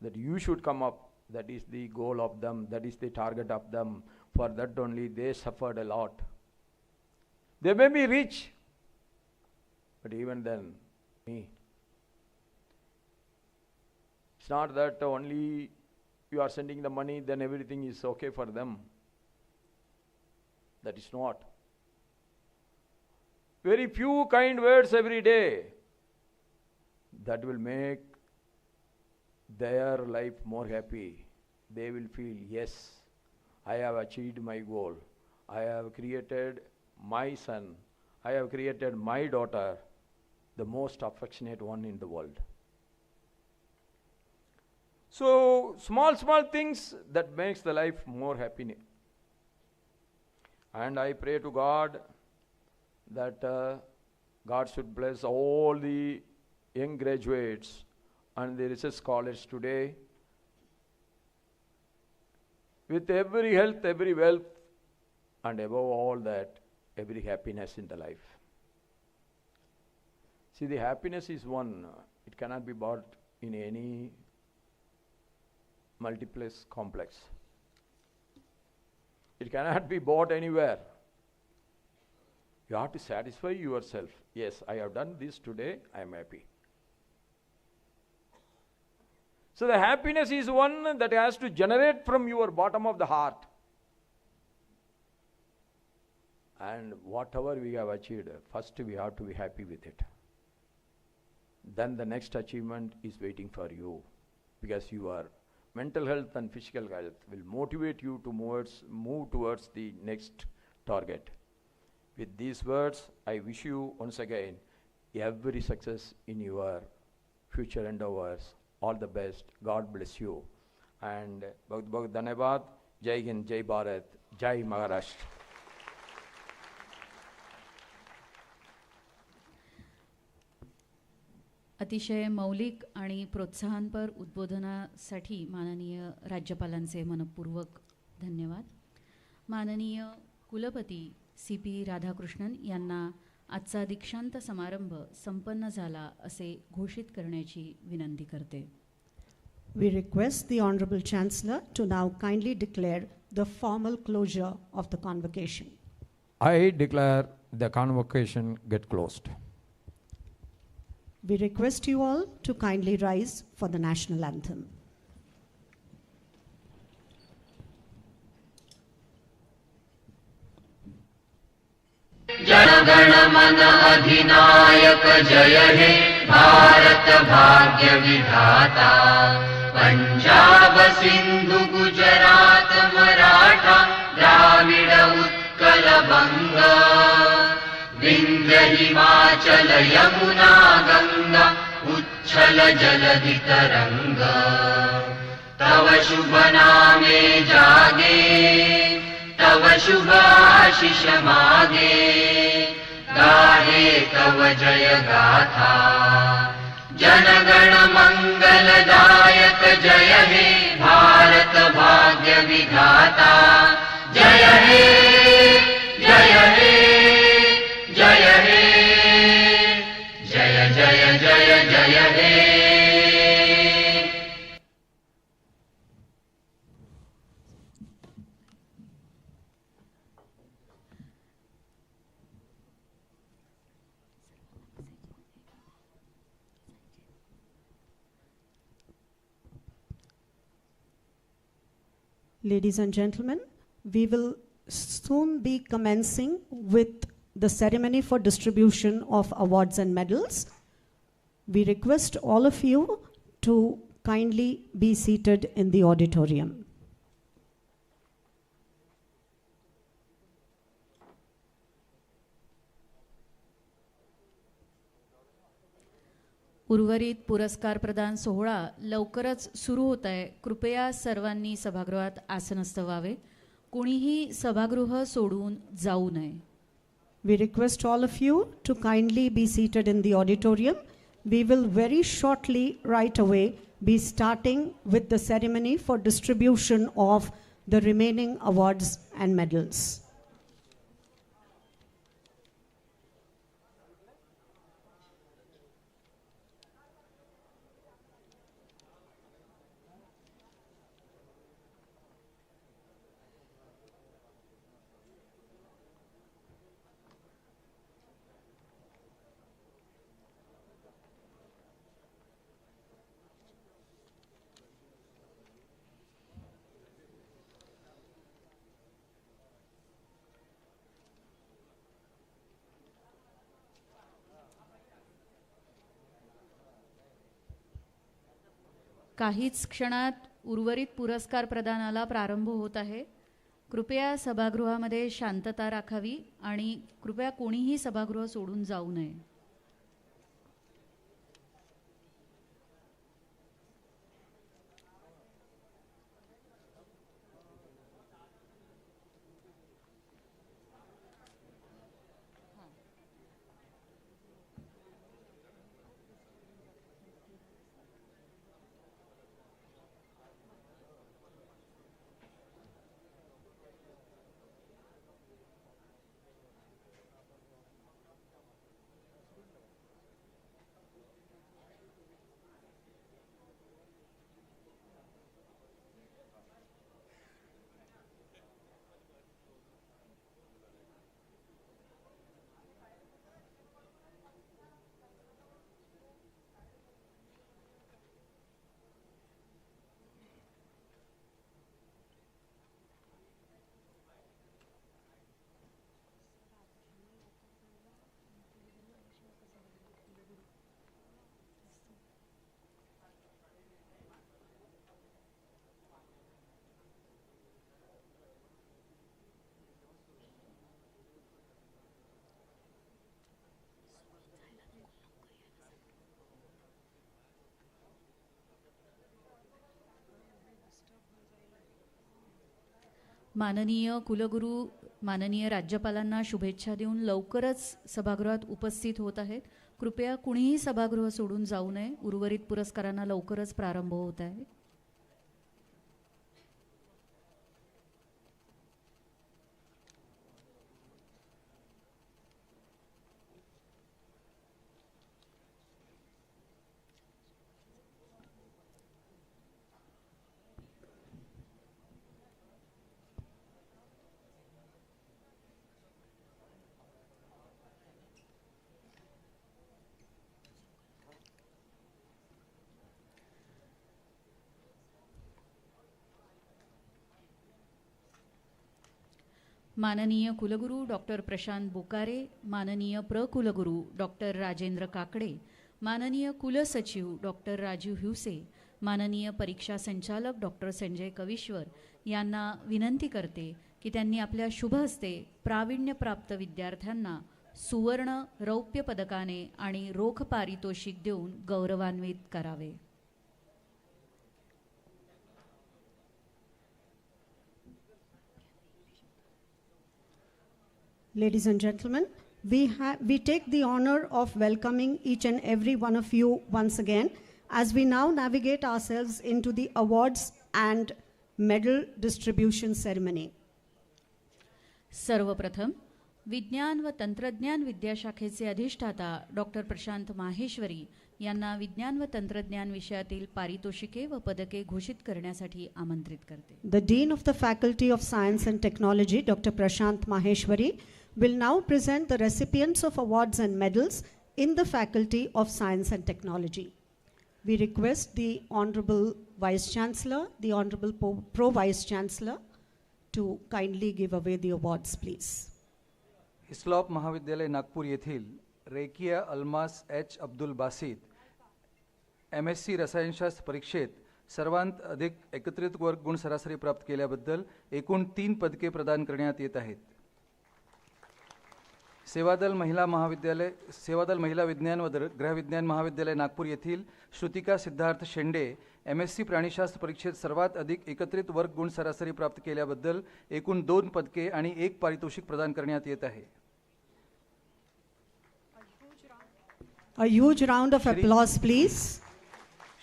that you should come up. That is the goal of them, that is the target of them. For that only they suffered a lot. They may be rich, but even then, me. It's not that only you are sending the money, then everything is okay for them. That is not. Very few kind words every day, that will make their life more happy. They will feel, yes, I have achieved my goal. I have created my son. I have created my daughter, the most affectionate one in the world. So, small things that makes the life more happy. And I pray to God that God should bless all the young graduates and the research scholars today with every health, every wealth, and above all that, every happiness in the life. See, the happiness is one. It cannot be bought in any multiplex complex. It cannot be bought anywhere. You have to satisfy yourself. Yes, I have done this today, I am happy. So the happiness is one that has to generate from your bottom of the heart. And whatever we have achieved, first we have to be happy with it. Then the next achievement is waiting for you, because your mental health and physical health will motivate you to move towards the next target. With these words, I wish you once again every success in your future endeavors. All the best. God bless you. And बहुत बहुत धन्यवाद. जय हिंद, जय भारत, जय महाराष्ट्र. अतिशय मौलिक आणि प्रोत्साहनपर उद्बोधनासाठी माननीय राज्यपालांचे मनपूर्वक धन्यवाद. माननीय कुलपती CP राधाकृष्णन यांना आजचा दीक्षांत समारंभ संपन्न झाला असे घोषित करण्याची विनंती करते. We request the Honorable Chancellor to now kindly declare the formal closure of the convocation. I declare the convocation get closed. We request you all to kindly rise for the national anthem. जनगण मन अधिनायक जय हे भारत भाग्य विधाता. पंजाब सिंधु गुजरात मराठा द्राविड उत्कल बंग. विंध्य हिमाचल यमुना गंगा उच्छल जलधि तरंग. तव शुभ नामे जागे तव शुभ आशीष मागे. गाहे तव जय गाथा. जनगण मंगलदायक जय हे भारत भाग्य विधाता. जय हे जय हे जय हे जय जय जय जय हे. Ladies and gentlemen, we will soon be commencing with the ceremony for distribution of awards and medals. We request all of you to kindly be seated in the auditorium. उर्वरित पुरस्कार प्रदान सोहळा लवकरच सुरू होत आहे. कृपया सर्वांनी सभागृहात आसनस्थ व्हावे. कोणीही सभागृह सोडून जाऊ नये. We request all of you to kindly be seated in the auditorium. We will very shortly, right away, be starting with the ceremony for distribution of the remaining awards and medals. काहीच क्षणात उर्वरित पुरस्कार प्रदानाला प्रारंभ होत आहे. कृपया सभागृहामध्ये शांतता राखावी आणि कृपया कोणीही सभागृह सोडून जाऊ नये. माननीय कुलगुरू माननीय राज्यपालांना शुभेच्छा देऊन लवकरच सभागृहात उपस्थित होत आहेत. कृपया कुणीही सभागृह सोडून जाऊ नये. उर्वरित पुरस्कारांना लवकरच प्रारंभ होत आहे. माननीय कुलगुरू डॉक्टर प्रशांत बोकारे, माननीय प्रकुलगुरू डॉक्टर राजेंद्र काकडे, माननीय कुलसचिव डॉक्टर राजीव हिवसे, माननीय परीक्षा संचालक डॉक्टर संजय कविश्वर यांना विनंती करते की त्यांनी आपल्या शुभ हस्ते प्रावीण्यप्राप्त विद्यार्थ्यांना सुवर्ण रौप्य पदकाने आणि रोख पारितोषिक देऊन गौरवान्वित करावे. Ladies and gentlemen, we take the honor of welcoming each and every one of you once again as we now navigate ourselves into the awards and medal distribution ceremony. सर्वप्रथम विज्ञान व तंत्रज्ञान विद्याशाखेचे अधिष्ठाता डॉक्टर प्रशांत माहेश्वरी यांना विज्ञान व तंत्रज्ञान विषयातील पारितोषिके व पदके घोषित करण्यासाठी आमंत्रित करते. The Dean of the Faculty of Science and Technology, Dr. Prashant Maheshwari, will now present the recipients of awards and medals in the Faculty of Science and Technology. We request the Honorable Vice Chancellor, the Honorable Pro Vice Chancellor to kindly give away the awards, please. Hislop महाविद्यालय नागपूर येथील रेकिया Almas H Abdul Basit MSc रसायनशास्त्र परीक्षेत सर्वांत अधिक एकत्रित वर्ग गुण सरासरी प्राप्त केल्याबद्दल एकूण 3 पदके प्रदान करण्यात येत आहेत. सेवादल महिला विज्ञान व गृहविज्ञान महाविद्यालय नागपूर येथील श्रुतिका सिद्धार्थ शेंडे MSc प्राणीशास्त्र परीक्षेत सर्वात अधिक एकत्रित वर्ग गुण सरासरी प्राप्त केल्याबद्दल एकूण 2 पदके आणि 1 पारितोषिक प्रदान करण्यात येत आहे. A huge round of applause, please.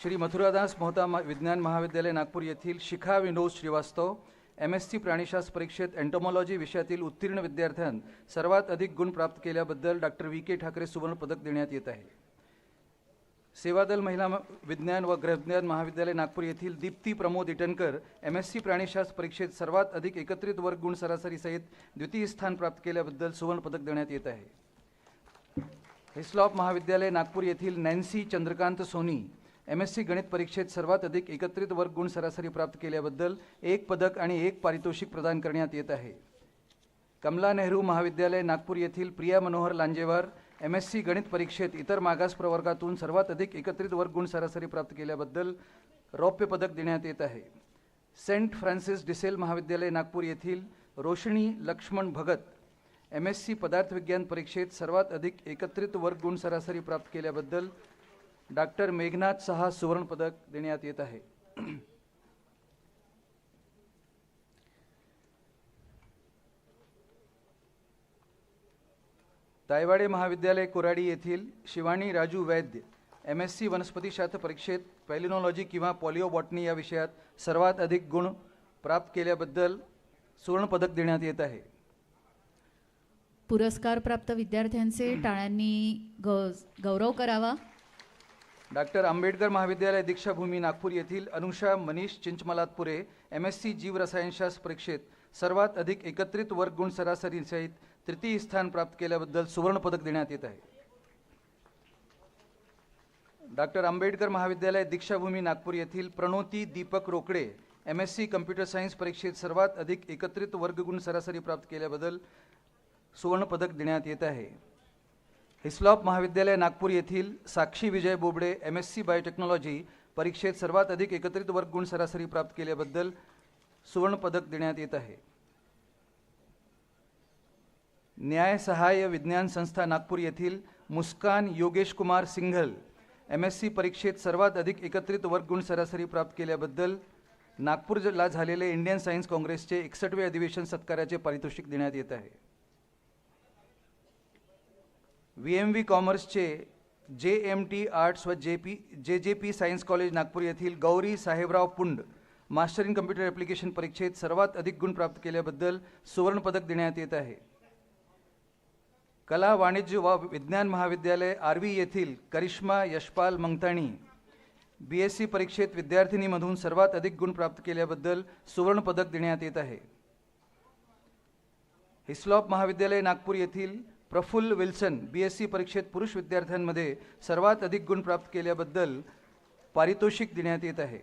Shri Mathuradas Mohta विज्ञान महाविद्यालय नागपूर येथील शिखा विनोद श्रीवास्तव MSc प्राणीशास्त्र परीक्षेत एंटोमॉलॉजी विषयातील उत्तीर्ण विद्यार्थ्यांना सर्वात अधिक गुण प्राप्त केल्याबद्दल डॉक्टर VK ठाकरे सुवर्ण पदक देण्यात येत आहे. सेवादल महिला विज्ञान व गृहविज्ञान महाविद्यालय नागपूर येथील दीप्ती प्रमोद इटनकर MSc प्राणीशास्त्र परीक्षेत सर्वात अधिक एकत्रित वर्ग गुण सरासरी सहित द्वितीय स्थान प्राप्त केल्याबद्दल सुवर्ण पदक देण्यात येत आहे. हिस्लॉप महाविद्यालय नागपूर येथील नॅन्सी चंद्रकांत सोनी MSc गणित परीक्षेत सर्वात अधिक एकत्रित वर्ग गुण सरासरी प्राप्त केल्याबद्दल 1 पदक आणि 1 पारितोषिक प्रदान करण्यात येत आहे. कमला नेहरू महाविद्यालय नागपूर येथील प्रिया मनोहर लांजेवार MSc गणित परीक्षेत इतर मागास प्रवर्गातून सर्वात अधिक एकत्रित वर्ग गुण सरासरी प्राप्त केल्याबद्दल रौप्य पदक देण्यात येत आहे. सेंट फ्रान्सिस डिसेल महाविद्यालय नागपूर येथील रोशनी लक्ष्मण भगत MSc पदार्थ विज्ञान परीक्षेत सर्वात अधिक एकत्रित वर्ग गुण सरासरी प्राप्त केल्याबद्दल डॉक्टर मेघनाथ सहा सुवर्ण पदक देण्यात येत आहे. तायवाडे महाविद्यालय कोराडी येथील शिवानी राजू वैद्य MSc वनस्पतीशास्त्र परीक्षेत पैलिनॉलॉजी किंवा पॉलिओबॉटनी या विषयात सर्वात अधिक गुण प्राप्त केल्याबद्दल सुवर्ण पदक देण्यात येत आहे. पुरस्कार प्राप्त विद्यार्थ्यांचे टाळ्यांनी गौरव करावा. डॉक्टर आंबेडकर महाविद्यालय दीक्षाभूमी नागपूर येथील अनुषा मनीष चिंचमलातपुरे MSc जीव रसायनशास्त्र परीक्षेत सर्वात अधिक एकत्रित वर्ग गुण सरासरी सहित तृतीय स्थान प्राप्त केल्याबद्दल सुवर्ण पदक देण्यात येत आहे. डॉक्टर आंबेडकर महाविद्यालय दीक्षाभूमी नागपूर येथील Pranoti Deepak Rokade MSc computer science परीक्षेत सर्वात अधिक एकत्रित वर्ग गुण सरासरी प्राप्त केल्याबद्दल सुवर्ण पदक देण्यात येत आहे. हिस्लॉप महाविद्यालय नागपूर येथील साक्षी विजय बोबडे MSc बायोटेक्नॉलॉजी परीक्षेत सर्वात अधिक एकत्रित वर्ग गुण सरासरी प्राप्त केल्याबद्दल सुवर्ण पदक देण्यात येत आहे. न्याय सहाय्य विज्ञान संस्था नागपूर येथील मुस्कान योगेश कुमार सिंघल MSc परीक्षेत सर्वात अधिक एकत्रित वर्ग गुण सरासरी प्राप्त केल्याबद्दल नागपूरला झालेले इंडियन सायन्स काँग्रेसचे 61वे अधिवेशन सत्काराचे पारितोषिक देण्यात येत आहे. VMV कॉमर्सचे JMT आर्ट्स व JJP सायन्स कॉलेज नागपूर येथील Gauri Sahebrao Pund master in computer application परीक्षेत सर्वात अधिक गुण प्राप्त केल्याबद्दल सुवर्ण पदक देण्यात येत आहे. कला वाणिज्य व विज्ञान महाविद्यालय RV येथील करिश्मा यशपाल मंगताणी BSc परीक्षेत विद्यार्थिनीमधून सर्वात अधिक गुण प्राप्त केल्याबद्दल सुवर्ण पदक देण्यात येत आहे. हिस्लॉप महाविद्यालय नागपूर येथील प्रफुल्ल विल्सन BSc परीक्षेत पुरुष विद्यार्थ्यांमध्ये सर्वात अधिक गुण प्राप्त केल्याबद्दल पारितोषिक देण्यात येत आहे.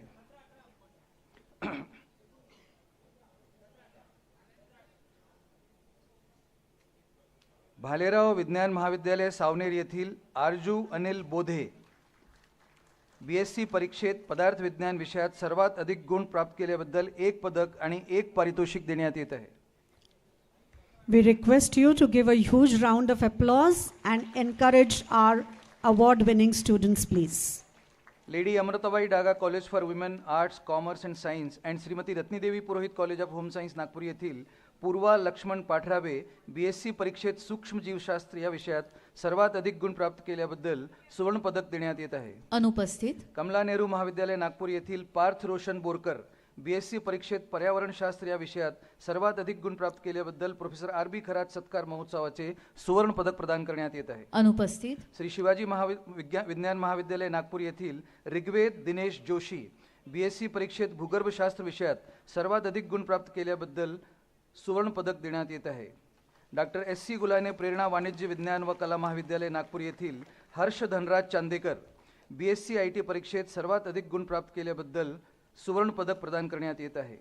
भालेराव विज्ञान महाविद्यालय सावनेर येथील आरजू अनिल बोधे BSc परीक्षेत पदार्थ विज्ञान विषयात सर्वात अधिक गुण प्राप्त केल्याबद्दल 1 पदक आणि 1 पारितोषिक देण्यात येत आहे. We request you to give a huge round of applause and encourage our award-winning students, please. Lady Amritabai Daga college for women arts commerce and science and Shrimati Ratnidevi Purohit college of home science Nagpur येथील पूर्वा लक्ष्मण पाठराबे BSc परीक्षेत सूक्ष्मजीवशास्त्र या विषयात सर्वात अधिक गुण प्राप्त केल्याबद्दल सुवर्ण पदक देण्यात येत आहे. अनुपस्थित कमला नेहरू महाविद्यालय नागपूर येथील पार्थ रोशन बोरकर BSc परीक्षेत पर्यावरणशास्त्र या विषयात सर्वात अधिक गुण प्राप्त केल्याबद्दल प्रोफेसर RB खरात सत्कार महोत्सवाचे सुवर्ण पदक प्रदान करण्यात येत आहे. अनुपस्थित श्री शिवाजी विज्ञान महाविद्यालय नागपूर येथील ऋग्वेद दिनेश जोशी BSc परीक्षेत भूगर्भशास्त्र विषयात सर्वात अधिक गुण प्राप्त केल्याबद्दल सुवर्ण पदक देण्यात येत आहे. डॉक्टर SC गुलाने प्रेरणा वाणिज्य विज्ञान व कला महाविद्यालय नागपूर येथील हर्ष धनराज चांदेकर BSc IT परीक्षेत सर्वात अधिक गुण प्राप्त केल्याबद्दल सुवर्ण पदक प्रदान करण्यात येत आहे.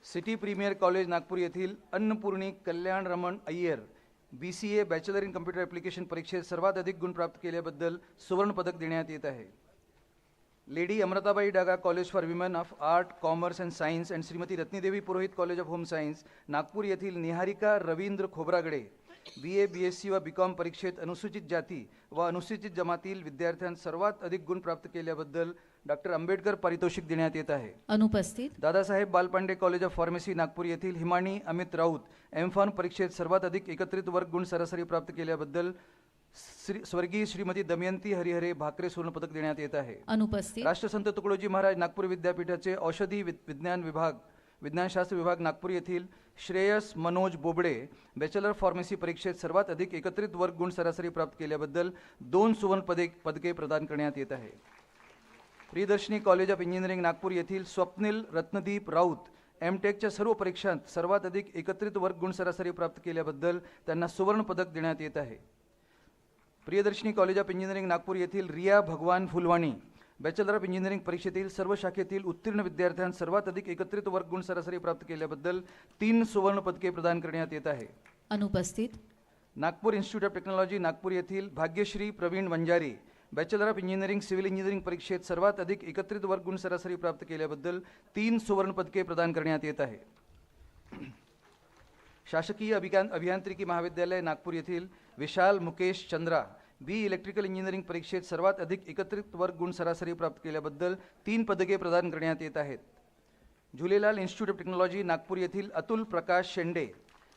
सिटी प्रीमियर कॉलेज नागपूर येथील Annapurni Kalyan Raman Iyer BCA bachelor in computer application परीक्षेत सर्वात अधिक गुण प्राप्त केल्याबद्दल सुवर्ण पदक देण्यात येत आहे. Lady Amritabai Daga college for women of art commerce and science and Shrimati Ratnidevi Purohit college of home science Nagpur येथील निहारिका रवींद्र खोब्रागडे BA BSc व BCom परीक्षेत अनुसूचित जाती व अनुसूचित जमातील विद्यार्थ्यांस सर्वात अधिक गुण प्राप्त केल्याबद्दल डॉक्टर आंबेडकर पारितोषिक देण्यात येत आहे. अनुपस्थित Dadasaheb Balpande college of pharmacy Nagpur येथील हिमानी अमित राऊत M.Pharm परीक्षेत सर्वात अधिक एकत्रित वर्ग गुण सरासरी प्राप्त केल्याबद्दल स्वर्गीय श्रीमती दमयंती हरिहरे भाकरे सुवर्ण पदक देण्यात येत आहे. अनुपस्थित राष्ट्रसंत तुकडोजी महाराज नागपूर विद्यापीठाचे औषधी विज्ञानशास्त्र विभाग नागपूर येथील श्रेयस मनोज बोबडे बॅचलर फार्मसी परीक्षेत सर्वात अधिक एकत्रित वर्ग गुण सरासरी प्राप्त केल्याबद्दल 2 सुवर्ण पदके प्रदान करण्यात येत आहे. Priyadarshini college of engineering Nagpur येथील स्वप्नील रत्नदीप राऊत M.Techच्या सर्व परीक्षांत सर्वात अधिक एकत्रित वर्ग गुण सरासरी प्राप्त केल्याबद्दल त्यांना सुवर्ण पदक देण्यात येत आहे. Priyadarshini college of engineering Nagpur येथील रिया भगवान फुलवाणी बॅचलर ऑफ इंजिनिअरिंग परीक्षेतील सर्व शाखेतील उत्तीर्ण विद्यार्थ्यांस सर्वात अधिक एकत्रित वर्ग गुण सरासरी प्राप्त केल्याबद्दल 3 सुवर्ण पदके प्रदान करण्यात येत आहे. अनुपस्थित Nagpur institute of technology Nagpur येथील Bhagyashree Pravin Vanjari bachelor of engineering civil engineering परीक्षेत सर्वात अधिक एकत्रित वर्ग गुण सरासरी प्राप्त केल्याबद्दल 3 सुवर्ण पदके प्रदान करण्यात येत आहे. शासकीय अभियांत्रिकी महाविद्यालय नागपूर येथील Vishal Mukesh Chandra B electrical engineering परीक्षेत सर्वात अधिक एकत्रित वर्ग गुण सरासरी प्राप्त केल्याबद्दल 3 पदके प्रदान करण्यात येत आहेत. Jhulelal institute of technology Nagpur येथील Atul Prakash Shende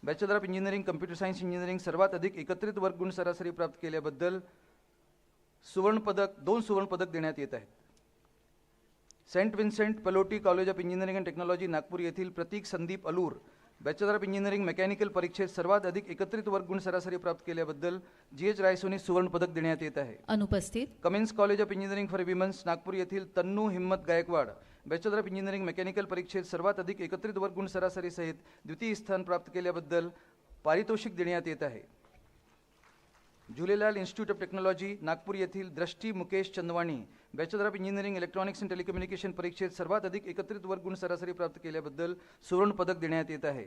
bachelor of engineering computer science engineering सर्वात अधिक एकत्रित वर्ग गुण सरासरी प्राप्त केल्याबद्दल 2 सुवर्ण पदक देण्यात येत आहेत. Saint Vincent Pallotti college of engineering and technology Nagpur येथील Pratik Sandeep Alur bachelor of engineering mechanical परीक्षेत सर्वात अधिक एकत्रित वर्ग गुण सरासरी प्राप्त केल्याबद्दल GH रायसोनी सुवर्ण पदक देण्यात येत आहे. अनुपस्थित Cummins college of engineering for women's Nagpur येथील तन्नू हिम्मत Gaikwad bachelor of engineering mechanical परीक्षेत सर्वात अधिक एकत्रित वर्ग गुण सरासरी सहित द्वितीय स्थान प्राप्त केल्याबद्दल पारितोषिक देण्यात येत आहे. Jhulelal institute of technology Nagpur येथील Drishti Mukesh Chandwani bachelor of engineering electronics and telecommunication परीक्षेत सर्वात अधिक एकत्रित वर्ग गुण सरासरी प्राप्त केल्याबद्दल सुवर्ण पदक देण्यात येत आहे.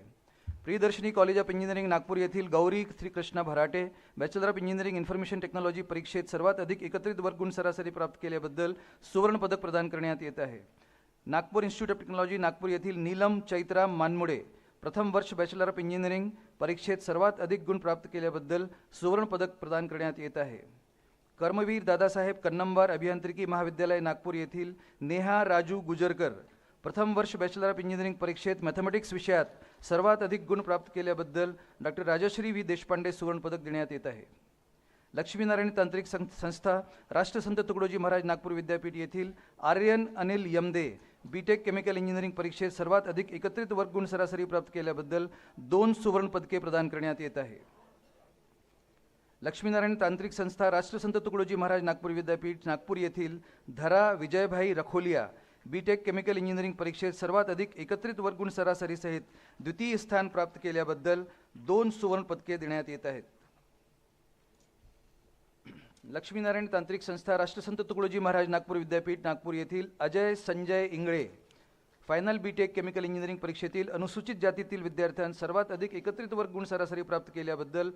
Priyadarshini college of engineering Nagpur येथील Gauri Shrikrishna Bharate bachelor of engineering information technology परीक्षेत सर्वात अधिक एकत्रित वर्ग गुण सरासरी प्राप्त केल्याबद्दल सुवर्ण पदक प्रदान करण्यात येत आहे. Nagpur institute of technology Nagpur येथील नीलम चैत्रा मानमुडे प्रथम वर्ष बॅचलर ऑफ इंजिनिअरिंग परीक्षेत सर्वात अधिक गुण प्राप्त केल्याबद्दल सुवर्ण पदक प्रदान करण्यात येत आहे. कर्मवीर दादासाहेब कन्नमवार अभियांत्रिकी महाविद्यालय नागपूर येथील नेहा राजू गुजरकर प्रथम वर्ष बॅचलर ऑफ इंजिनिअरिंग परीक्षेत मॅथमॅटिक्स विषयात सर्वात अधिक गुण प्राप्त केल्याबद्दल डॉक्टर राजश्री व्ही देशपांडे सुवर्ण पदक देण्यात येत आहे. लक्ष्मीनारायण तांत्रिक संस्था राष्ट्रसंत तुकडोजी महाराज नागपूर विद्यापीठ येथील Aryan Anil Yamde BTech chemical engineering परीक्षेत सर्वात अधिक एकत्रित वर्ग गुण सरासरी प्राप्त केल्याबद्दल 2 सुवर्ण पदके प्रदान करण्यात येत आहे. लक्ष्मीनारायण तांत्रिक संस्था राष्ट्रसंत तुकडोजी महाराज नागपूर विद्यापीठ नागपूर येथील धरा विजयभाई रखोलिया बीटेक केमिकल इंजिनिअरिंग परीक्षेत सर्वात अधिक एकत्रित वर्ग गुण सरासरीसहित द्वितीय स्थान प्राप्त केल्याबद्दल 2 सुवर्ण पदके देण्यात येत आहेत. लक्ष्मीनारायण तांत्रिक संस्था राष्ट्रसंत तुकडोजी महाराज नागपूर विद्यापीठ नागपूर येथील Ajay Sanjay Ingle final BTech chemical engineering परीक्षेतील अनुसूचित जातीतील विद्यार्थ्यांस सर्वात अधिक एकत्रित वर्ग गुण सरासरी प्राप्त केल्याबद्दल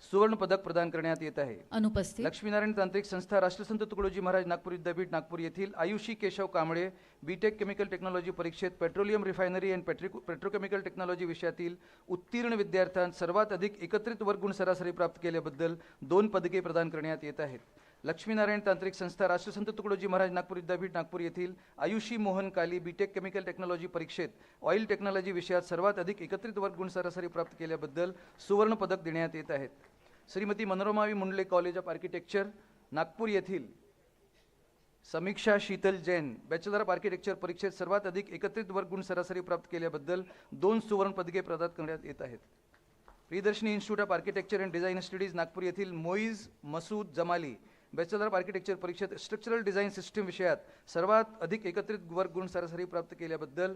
सुवर्ण पदक प्रदान करण्यात येत आहे. अनुपस्थित. लक्ष्मीनारायण तांत्रिक संस्था राष्ट्रसंत तुकडोजी महाराज नागपूर विद्यापीठ नागपूर येथील Ayushi Keshav Kamble BTech chemical technology परीक्षेत petroleum refinery and petrochemical technology विषयातील उत्तीर्ण विद्यार्थ्यांस सर्वात अधिक एकत्रित वर्ग गुण सरासरी प्राप्त केल्याबद्दल 2 पदके प्रदान करण्यात येत आहेत. लक्ष्मीनारायण तांत्रिक संस्था राष्ट्रसंत तुकडोजी महाराज नागपूर विद्यापीठ नागपूर येथील आयुषी मोहन काली बीटेक केमिकल टेक्नॉलॉजी परीक्षेत ऑइल टेक्नॉलॉजी विषयात सर्वात अधिक एकत्रित वर्ग गुण सरासरी प्राप्त केल्याबद्दल सुवर्ण पदक देण्यात येत आहेत. Shrimati Manoramavi Mundle college of architecture Nagpur येथील Samiksha Sheetal Jain bachelor of architecture परीक्षेत सर्वात अधिक एकत्रित वर्ग गुण सरासरी प्राप्त केल्याबद्दल 2 सुवर्ण पदके प्रदान करण्यात येत आहेत. Priyadarshini institute of architecture and design studies Nagpur येथील Moiz Masood Jamali bachelor of architecture परीक्षेत स्ट्रक्चरल डिझाईन सिस्टीम विषयात सर्वात अधिक एकत्रित वर्ग गुण सरासरी प्राप्त केल्याबद्दल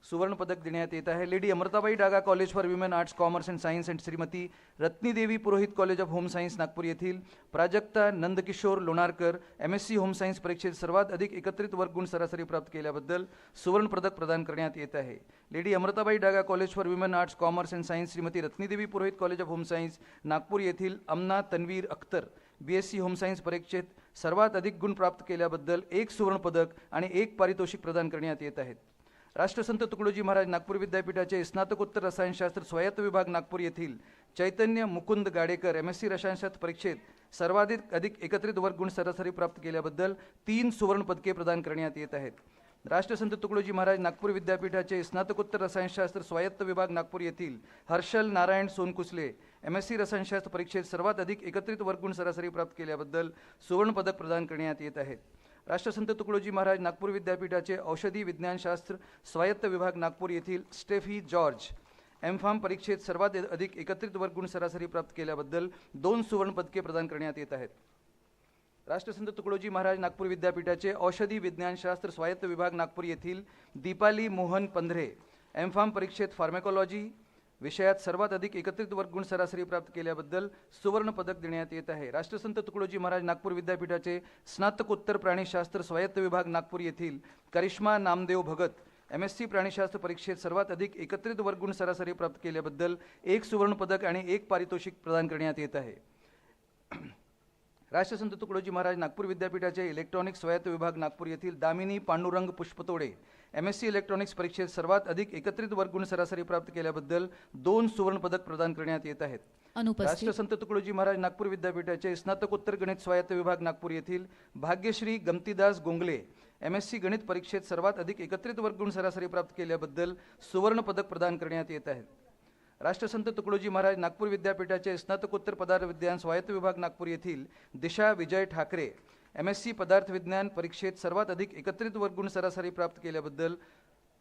सुवर्ण पदक देण्यात येत आहे. Lady Amritabai Daga college for women arts commerce and science and Shrimati Ratnidevi Purohit college of home science Nagpur येथील Prajakta Nandkishore Lonarkar MSc home science परीक्षेत सर्वात अधिक एकत्रित वर्ग गुण सरासरी प्राप्त केल्याबद्दल सुवर्ण पदक प्रदान करण्यात येत आहे. Lady Amritabai Daga college for women arts commerce and science Shrimati Ratnidevi Purohit college of home science Nagpur येथील Amna Tanveer Akhtar BSc home science परीक्षेत सर्वात अधिक गुण प्राप्त केल्याबद्दल 1 सुवर्ण पदक आणि 1 पारितोषिक प्रदान करण्यात येत आहेत. राष्ट्रसंत तुकडोजी महाराज नागपूर विद्यापीठाचे स्नातकोत्तर रसायनशास्त्र स्वायत्त विभाग नागपूर येथील चैतन्य मुकुंद गाडेकर MSc रसायनशास्त्र परीक्षेत सर्वाधिक एकत्रित वर्ग गुण सरासरी प्राप्त केल्याबद्दल 3 सुवर्ण पदके प्रदान करण्यात येत आहेत. राष्ट्रसंत तुकडोजी महाराज नागपूर विद्यापीठाचे स्नातकोत्तर रसायनशास्त्र स्वायत्त विभाग नागपूर येथील हर्षल नारायण सोनकुसले MSc रसायनशास्त्र परीक्षेत सर्वात अधिक एकत्रित वर्ग गुण सरासरी प्राप्त केल्याबद्दल सुवर्ण पदक प्रदान करण्यात येत आहेत. राष्ट्रसंत तुकडोजी महाराज नागपूर विद्यापीठाचे औषधी विज्ञानशास्त्र स्वायत्त विभाग नागपूर येथील स्टेफी जॉर्ज M.Pharm परीक्षेत सर्वात अधिक एकत्रित वर्ग गुण सरासरी प्राप्त केल्याबद्दल 2 सुवर्ण पदके प्रदान करण्यात येत आहेत. राष्ट्रसंत तुकडोजी महाराज नागपूर विद्यापीठाचे औषधी विज्ञानशास्त्र स्वायत्त विभाग नागपूर येथील दीपाली मोहन पंधरे M.Pharm परीक्षेत फार्मॅकॉलॉजी विषयात सर्वात अधिक एकत्रित वर्ग गुण सरासरी प्राप्त केल्याबद्दल सुवर्ण पदक देण्यात येत आहे. राष्ट्रसंत तुकडोजी महाराज नागपूर विद्यापीठाचे स्नातकोत्तर प्राणीशास्त्र स्वायत्त विभाग नागपूर येथील करिश्मा नामदेव भगत MSc प्राणीशास्त्र परीक्षेत सर्वात अधिक एकत्रित वर्ग गुण सरासरी प्राप्त केल्याबद्दल 1 सुवर्ण पदक आणि 1 पारितोषिक प्रदान करण्यात येत आहे. राष्ट्रसंत तुकडोजी महाराज नागपूर विद्यापीठाचे इलेक्ट्रॉनिक्स स्वायत्त विभाग नागपूर येथील दामिनी पांडुरंग पुष्पतोडे MSc इलेक्ट्रॉनिक्स परीक्षेत सर्वात अधिक एकत्रित वर्ग गुण सरासरी प्राप्त केल्याबद्दल 2 सुवर्ण पदक प्रदान करण्यात येत आहेत. राष्ट्रसंत तुकडोजी महाराज नागपूर विद्यापीठाचे स्नातकोत्तर गणित स्वायत्त विभाग नागपूर येथील भाग्यश्री गमतीदास गोंगले MSc गणित परीक्षेत सर्वात अधिक एकत्रित वर्ग गुण सरासरी प्राप्त केल्याबद्दल सुवर्ण पदक प्रदान करण्यात येत आहेत. राष्ट्रसंत तुकडोजी महाराज नागपूर विद्यापीठाचे स्नातकोत्तर पदार्थ विज्ञान स्वायत्त विभाग नागपूर येथील दिशा विजय ठाकरे MSc पदार्थ विज्ञान परीक्षेत सर्वात अधिक एकत्रित वर्ग गुण सरासरी प्राप्त केल्याबद्दल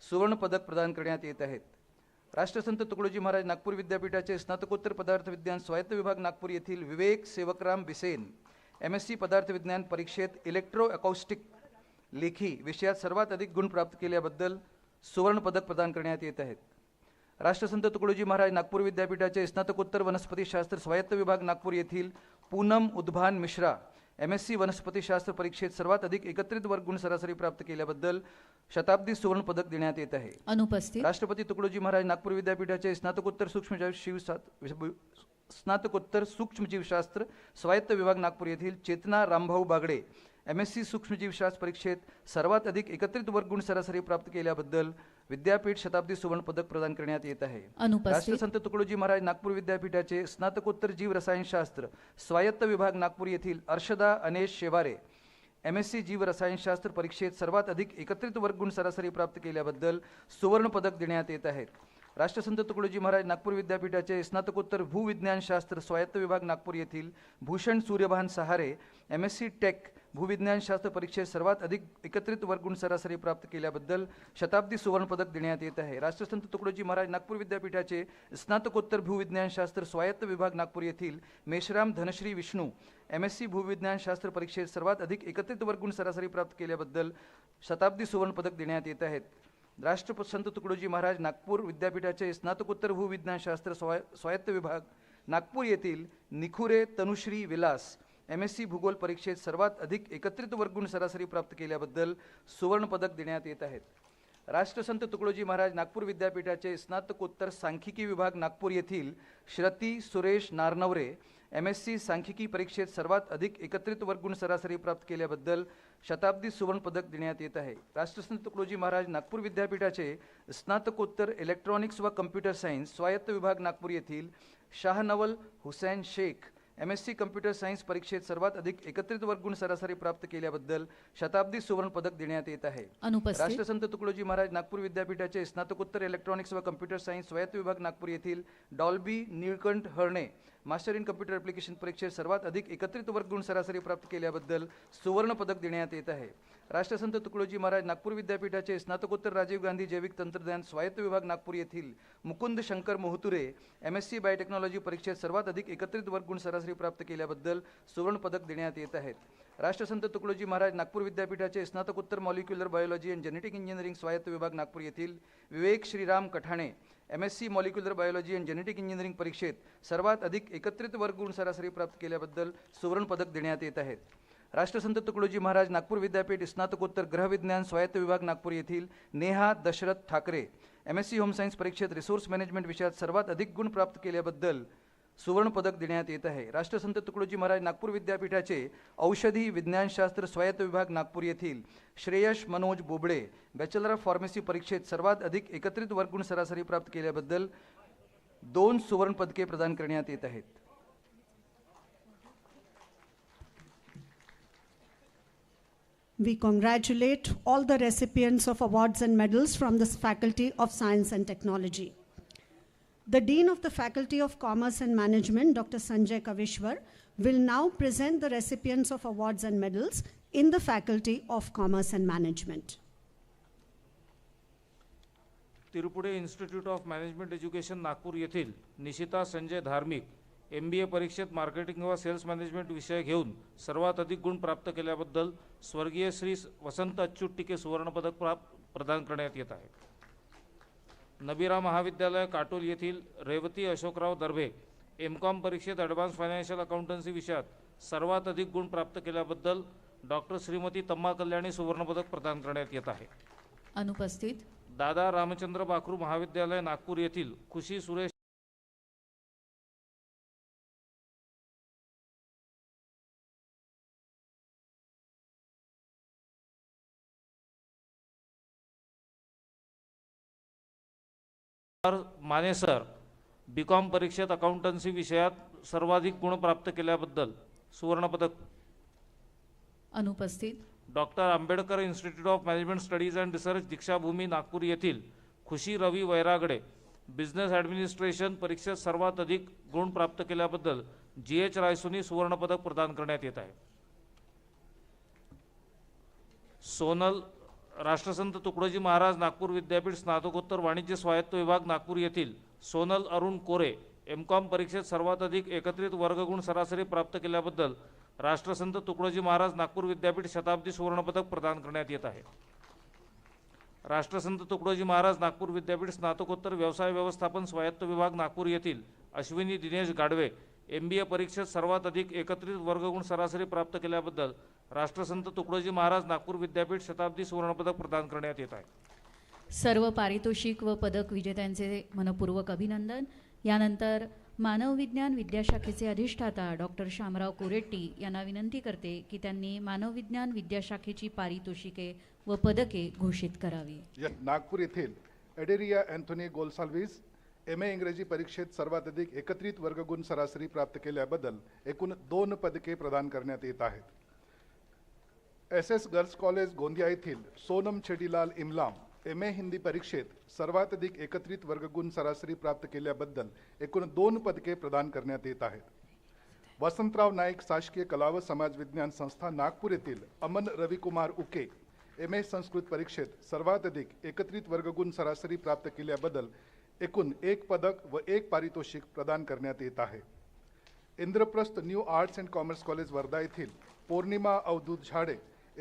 सुवर्ण पदक प्रदान करण्यात येत आहेत. राष्ट्रसंत तुकडोजी महाराज नागपूर विद्यापीठाचे स्नातकोत्तर पदार्थ विज्ञान स्वायत्त विभाग नागपूर येथील विवेक सेवकराम बिसेन MSc पदार्थ विज्ञान परीक्षेत इलेक्ट्रो अकॉस्टिक लेखी विषयात सर्वात अधिक गुण प्राप्त केल्याबद्दल सुवर्ण पदक प्रदान करण्यात येत आहेत. राष्ट्रसंत तुकडोजी महाराज नागपूर विद्यापीठाचे स्नातकोत्तर वनस्पतीशास्त्र स्वायत्त विभाग नागपूर येथील पूनम उद्भान मिश्रा MSc वनस्पतीशास्त्र परीक्षेत सर्वात अधिक एकत्रित वर्ग गुण सरासरी प्राप्त केल्याबद्दल शताब्दी सुवर्ण पदक देण्यात येत आहे. अनुपस्थित. राष्ट्रपती तुकडोजी महाराज नागपूर विद्यापीठाचे स्नातकोत्तर सूक्ष्मजीवशास्त्र स्वायत्त विभाग नागपूर येथील चेतना रामभाऊ बागडे MSc सूक्ष्मजीवशास्त्र परीक्षेत सर्वात अधिक एकत्रित वर्ग गुण सरासरी प्राप्त केल्याबद्दल विद्यापीठ शताब्दी सुवर्ण पदक प्रदान करण्यात येत आहे. अनुपस्थित. राष्ट्रसंत तुकडोजी महाराज नागपूर विद्यापीठाचे स्नातकोत्तर जीव रसायनशास्त्र स्वायत्त विभाग नागपूर येथील अर्षदा अनेश शेवारे MSc जीव रसायनशास्त्र परीक्षेत सर्वात अधिक एकत्रित वर्ग गुण सरासरी प्राप्त केल्याबद्दल सुवर्ण पदक देण्यात येत आहेत. राष्ट्रसंत तुकडोजी महाराज नागपूर विद्यापीठाचे स्नातकोत्तर भूविज्ञानशास्त्र स्वायत्त विभाग नागपूर येथील भूषण सूर्यभान सहारे MSc टेक भूविज्ञानशास्त्र परीक्षेत सर्वात अधिक एकत्रित वर्ग गुण सरासरी प्राप्त केल्याबद्दल शताब्दी सुवर्ण पदक देण्यात येत आहे. राष्ट्रसंत तुकडोजी महाराज नागपूर विद्यापीठाचे स्नातकोत्तर भूविज्ञानशास्त्र स्वायत्त विभाग नागपूर येथील मेश्राम धनश्री विष्णू MSc भूविज्ञानशास्त्र परीक्षेत सर्वात अधिक एकत्रित वर्ग गुण सरासरी प्राप्त केल्याबद्दल शताब्दी सुवर्ण पदक देण्यात येत आहेत. राष्ट्रसंत तुकडोजी महाराज नागपूर विद्यापीठाचे स्नातकोत्तर भूविज्ञानशास्त्र स्वायत्त विभाग नागपूर येथील निखुरे तनुश्री विलास MSc भूगोल परीक्षेत सर्वात अधिक एकत्रित वर्ग गुण सरासरी प्राप्त केल्याबद्दल सुवर्ण पदक देण्यात येत आहेत. राष्ट्रसंत तुकडोजी महाराज नागपूर विद्यापीठाचे स्नातकोत्तर सांख्यिकी विभाग नागपूर येथील श्रती सुरेश नारनवरे MSc सांख्यिकी परीक्षेत सर्वात अधिक एकत्रित वर्ग गुण सरासरी प्राप्त केल्याबद्दल शताब्दी सुवर्ण पदक देण्यात येत आहे. राष्ट्रसंत तुकडोजी महाराज नागपूर विद्यापीठाचे स्नातकोत्तर इलेक्ट्रॉनिक्स व कम्प्युटर सायन्स स्वायत्त विभाग नागपूर येथील Shahnawal Hussain Shaikh MSc computer science परीक्षेत सर्वात अधिक एकत्रित वर्ग गुण सरासरी प्राप्त केल्याबद्दल शताब्दी सुवर्ण पदक देण्यात येत आहे. अनुपस्थित. राष्ट्रसंत तुकडोजी महाराज नागपूर विद्यापीठाचे स्नातकोत्तर इलेक्ट्रॉनिक्स व कम्प्युटर सायन्स स्वायत्त विभाग नागपूर येथील Dolby Nilkanth Harne master in computer application परीक्षेत सर्वात अधिक एकत्रित वर्ग गुण सरासरी प्राप्त केल्याबद्दल सुवर्ण पदक देण्यात येत आहे. राष्ट्रसंत तुकडोजी महाराज नागपूर विद्यापीठाचे स्नातकोत्तर राजीव गांधी जैविक तंत्रज्ञान स्वायत्त विभाग नागपूर येथील मुकुंद शंकर मोहतुरे MSc बायोटेक्नॉलॉजी परीक्षेत सर्वात अधिक एकत्रित वर्ग गुण सरासरी प्राप्त केल्याबद्दल सुवर्ण पदक देण्यात येत आहेत. राष्ट्रसंत तुकडोजी महाराज नागपूर विद्यापीठाचे स्नातकोत्तर molecular biology and genetic engineering स्वायत्त विभाग नागपूर येथील Vivek Shriram Kathane MSc molecular biology and genetic engineering परीक्षेत सर्वात अधिक एकत्रित वर्ग गुण सरासरी प्राप्त केल्याबद्दल सुवर्ण पदक देण्यात येत आहेत. राष्ट्रसंत तुकडोजी महाराज नागपूर विद्यापीठ स्नातकोत्तर ग्रहविज्ञान स्वायत्त विभाग नागपूर येथील Neha Dashrath Thackeray MSc home science परीक्षेत रिसोर्स मॅनेजमेंट विषयात सर्वात अधिक गुण प्राप्त केल्याबद्दल सुवर्ण पदक देण्यात येत आहे. राष्ट्रसंत तुकडोजी महाराज नागपूर विद्यापीठाचे औषधी विज्ञानशास्त्र स्वायत्त विभाग नागपूर येथील Shreyash Manoj Bobde bachelor of pharmacy परीक्षेत सर्वात अधिक एकत्रित वर्ग गुण सरासरी प्राप्त केल्याबद्दल 2 सुवर्ण पदके प्रदान करण्यात येत आहेत. We congratulate all the recipients of awards and medals from the Faculty of Science and Technology. The Dean of the Faculty of Commerce and Management, Dr. Sanjay Kavishwar, will now present the recipients of awards and medals in the Faculty of Commerce and Management. Tirpude institute of management education Nagpur येथील निशिता संजय धार्मिक MBA परीक्षेत marketing व cells management विषय घेऊन सर्वात अधिक गुण प्राप्त केल्याबद्दल स्वर्गीय श्री वसंत अच्युत टिके सुवर्ण पदक प्रदान करण्यात येत आहे. नबीरा महाविद्यालय काटोल येथील रेवती अशोकराव दर्भे MCOM परीक्षेत ॲडव्हान्स फायनान्शियल अकाउंटन्सी विषयात सर्वात अधिक गुण प्राप्त केल्याबद्दल डॉक्टर श्रीमती तम्मा कल्याणी सुवर्ण पदक प्रदान करण्यात येत आहे. अनुपस्थित. दादा रामचंद्र बाकरू महाविद्यालय नागपूर येथील खुशी सुरेश माने सर BCom परीक्षेत अकाउंटन्सी विषयात सर्वाधिक गुण प्राप्त केल्याबद्दल सुवर्ण पदक. अनुपस्थित. Doctor Ambedkar institute of management studies and research Deekshabhoomi Nagpur येथील खुशी रवी वैरागडे बिझनेस ॲडमिनिस्ट्रेशन परीक्षेत सर्वात अधिक गुण प्राप्त केल्याबद्दल GH रायसोनी सुवर्ण पदक प्रदान करण्यात येत आहे. सोनल राष्ट्रसंत तुकडोजी महाराज नागपूर विद्यापीठ स्नातकोत्तर वाणिज्य स्वायत्त विभाग नागपूर येथील सोनल अरुण कोरे MCOM परीक्षेत सर्वात अधिक एकत्रित वर्गगुण सरासरी प्राप्त केल्याबद्दल राष्ट्रसंत तुकडोजी महाराज नागपूर विद्यापीठ शताब्दी सुवर्ण पदक प्रदान करण्यात येत आहे. राष्ट्रसंत तुकडोजी महाराज नागपूर विद्यापीठ स्नातकोत्तर व्यवसाय व्यवस्थापन स्वायत्त विभाग नागपूर येथील अश्विनी दिनेश गाडवे MBA परीक्षेत सर्वात अधिक एकत्रित वर्गगुण सरासरी प्राप्त केल्याबद्दल राष्ट्रसंत तुकडोजी महाराज नागपूर विद्यापीठ शताब्दी सुवर्ण पदक प्रदान करण्यात येत आहे. सर्व पारितोषिक व पदक विजेत्यांचे मनपूर्वक अभिनंदन. यानंतर मानव विज्ञान विद्याशाखेचे अधिष्ठाता डॉक्टर शामराव कोरेट्टी यांना विनंती करते की त्यांनी मानव विज्ञान विद्याशाखेची पारितोषिके व पदके घोषित करावी. नागपूर येथील एडेरिया अँथोनी गोल्साल्विस MA इंग्रजी परीक्षेत सर्वात अधिक एकत्रित वर्गगुण सरासरी प्राप्त केल्याबद्दल एकूण 2 पदके प्रदान करण्यात येत आहेत. SS गर्ल्स कॉलेज गोंदिया येथील सोनम छेडीलाल इमलाम MA हिंदी परीक्षेत सर्वात अधिक एकत्रित वर्गगुण सरासरी प्राप्त केल्याबद्दल एकूण 2 पदके प्रदान करण्यात येत आहेत. वसंतराव नाईक शासकीय कला व समाज विज्ञान संस्था नागपूर येथील अमन रविकुमार उके MA संस्कृत परीक्षेत सर्वात अधिक एकत्रित वर्गगुण सरासरी प्राप्त केल्याबद्दल एकूण 1 पदक व 1 पारितोषिक प्रदान करण्यात येत आहे. Indraprastha new arts and commerce college Wardha येथील पौर्णिमा अवधूत झाडे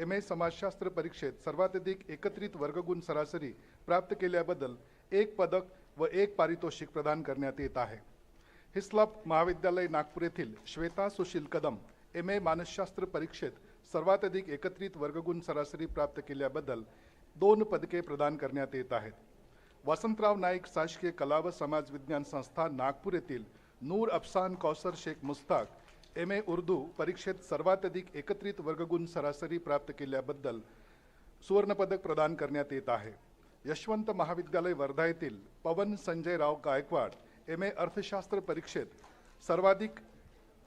MA समाजशास्त्र परीक्षेत सर्वात अधिक एकत्रित वर्गगुण सरासरी प्राप्त केल्याबद्दल 1 पदक व 1 पारितोषिक प्रदान करण्यात येत आहे. हिस्लॉप महाविद्यालय नागपूर येथील श्वेता सुशील कदम MA मानसशास्त्र परीक्षेत सर्वात अधिक एकत्रित वर्गगुण सरासरी प्राप्त केल्याबद्दल 2 पदके प्रदान करण्यात येत आहेत. वसंतराव नाईक शासकीय कला व समाज विज्ञान संस्था नागपूर येथील नूर अफसान कौसर शेख मुस्ताक MA उर्दू परीक्षेत सर्वात अधिक एकत्रित वर्गगुण सरासरी प्राप्त केल्याबद्दल सुवर्णपदक प्रदान करण्यात येत आहे. यशवंत महाविद्यालय वर्धा येथील पवन संजय राव गायकवाड MA अर्थशास्त्र परीक्षेत सर्वाधिक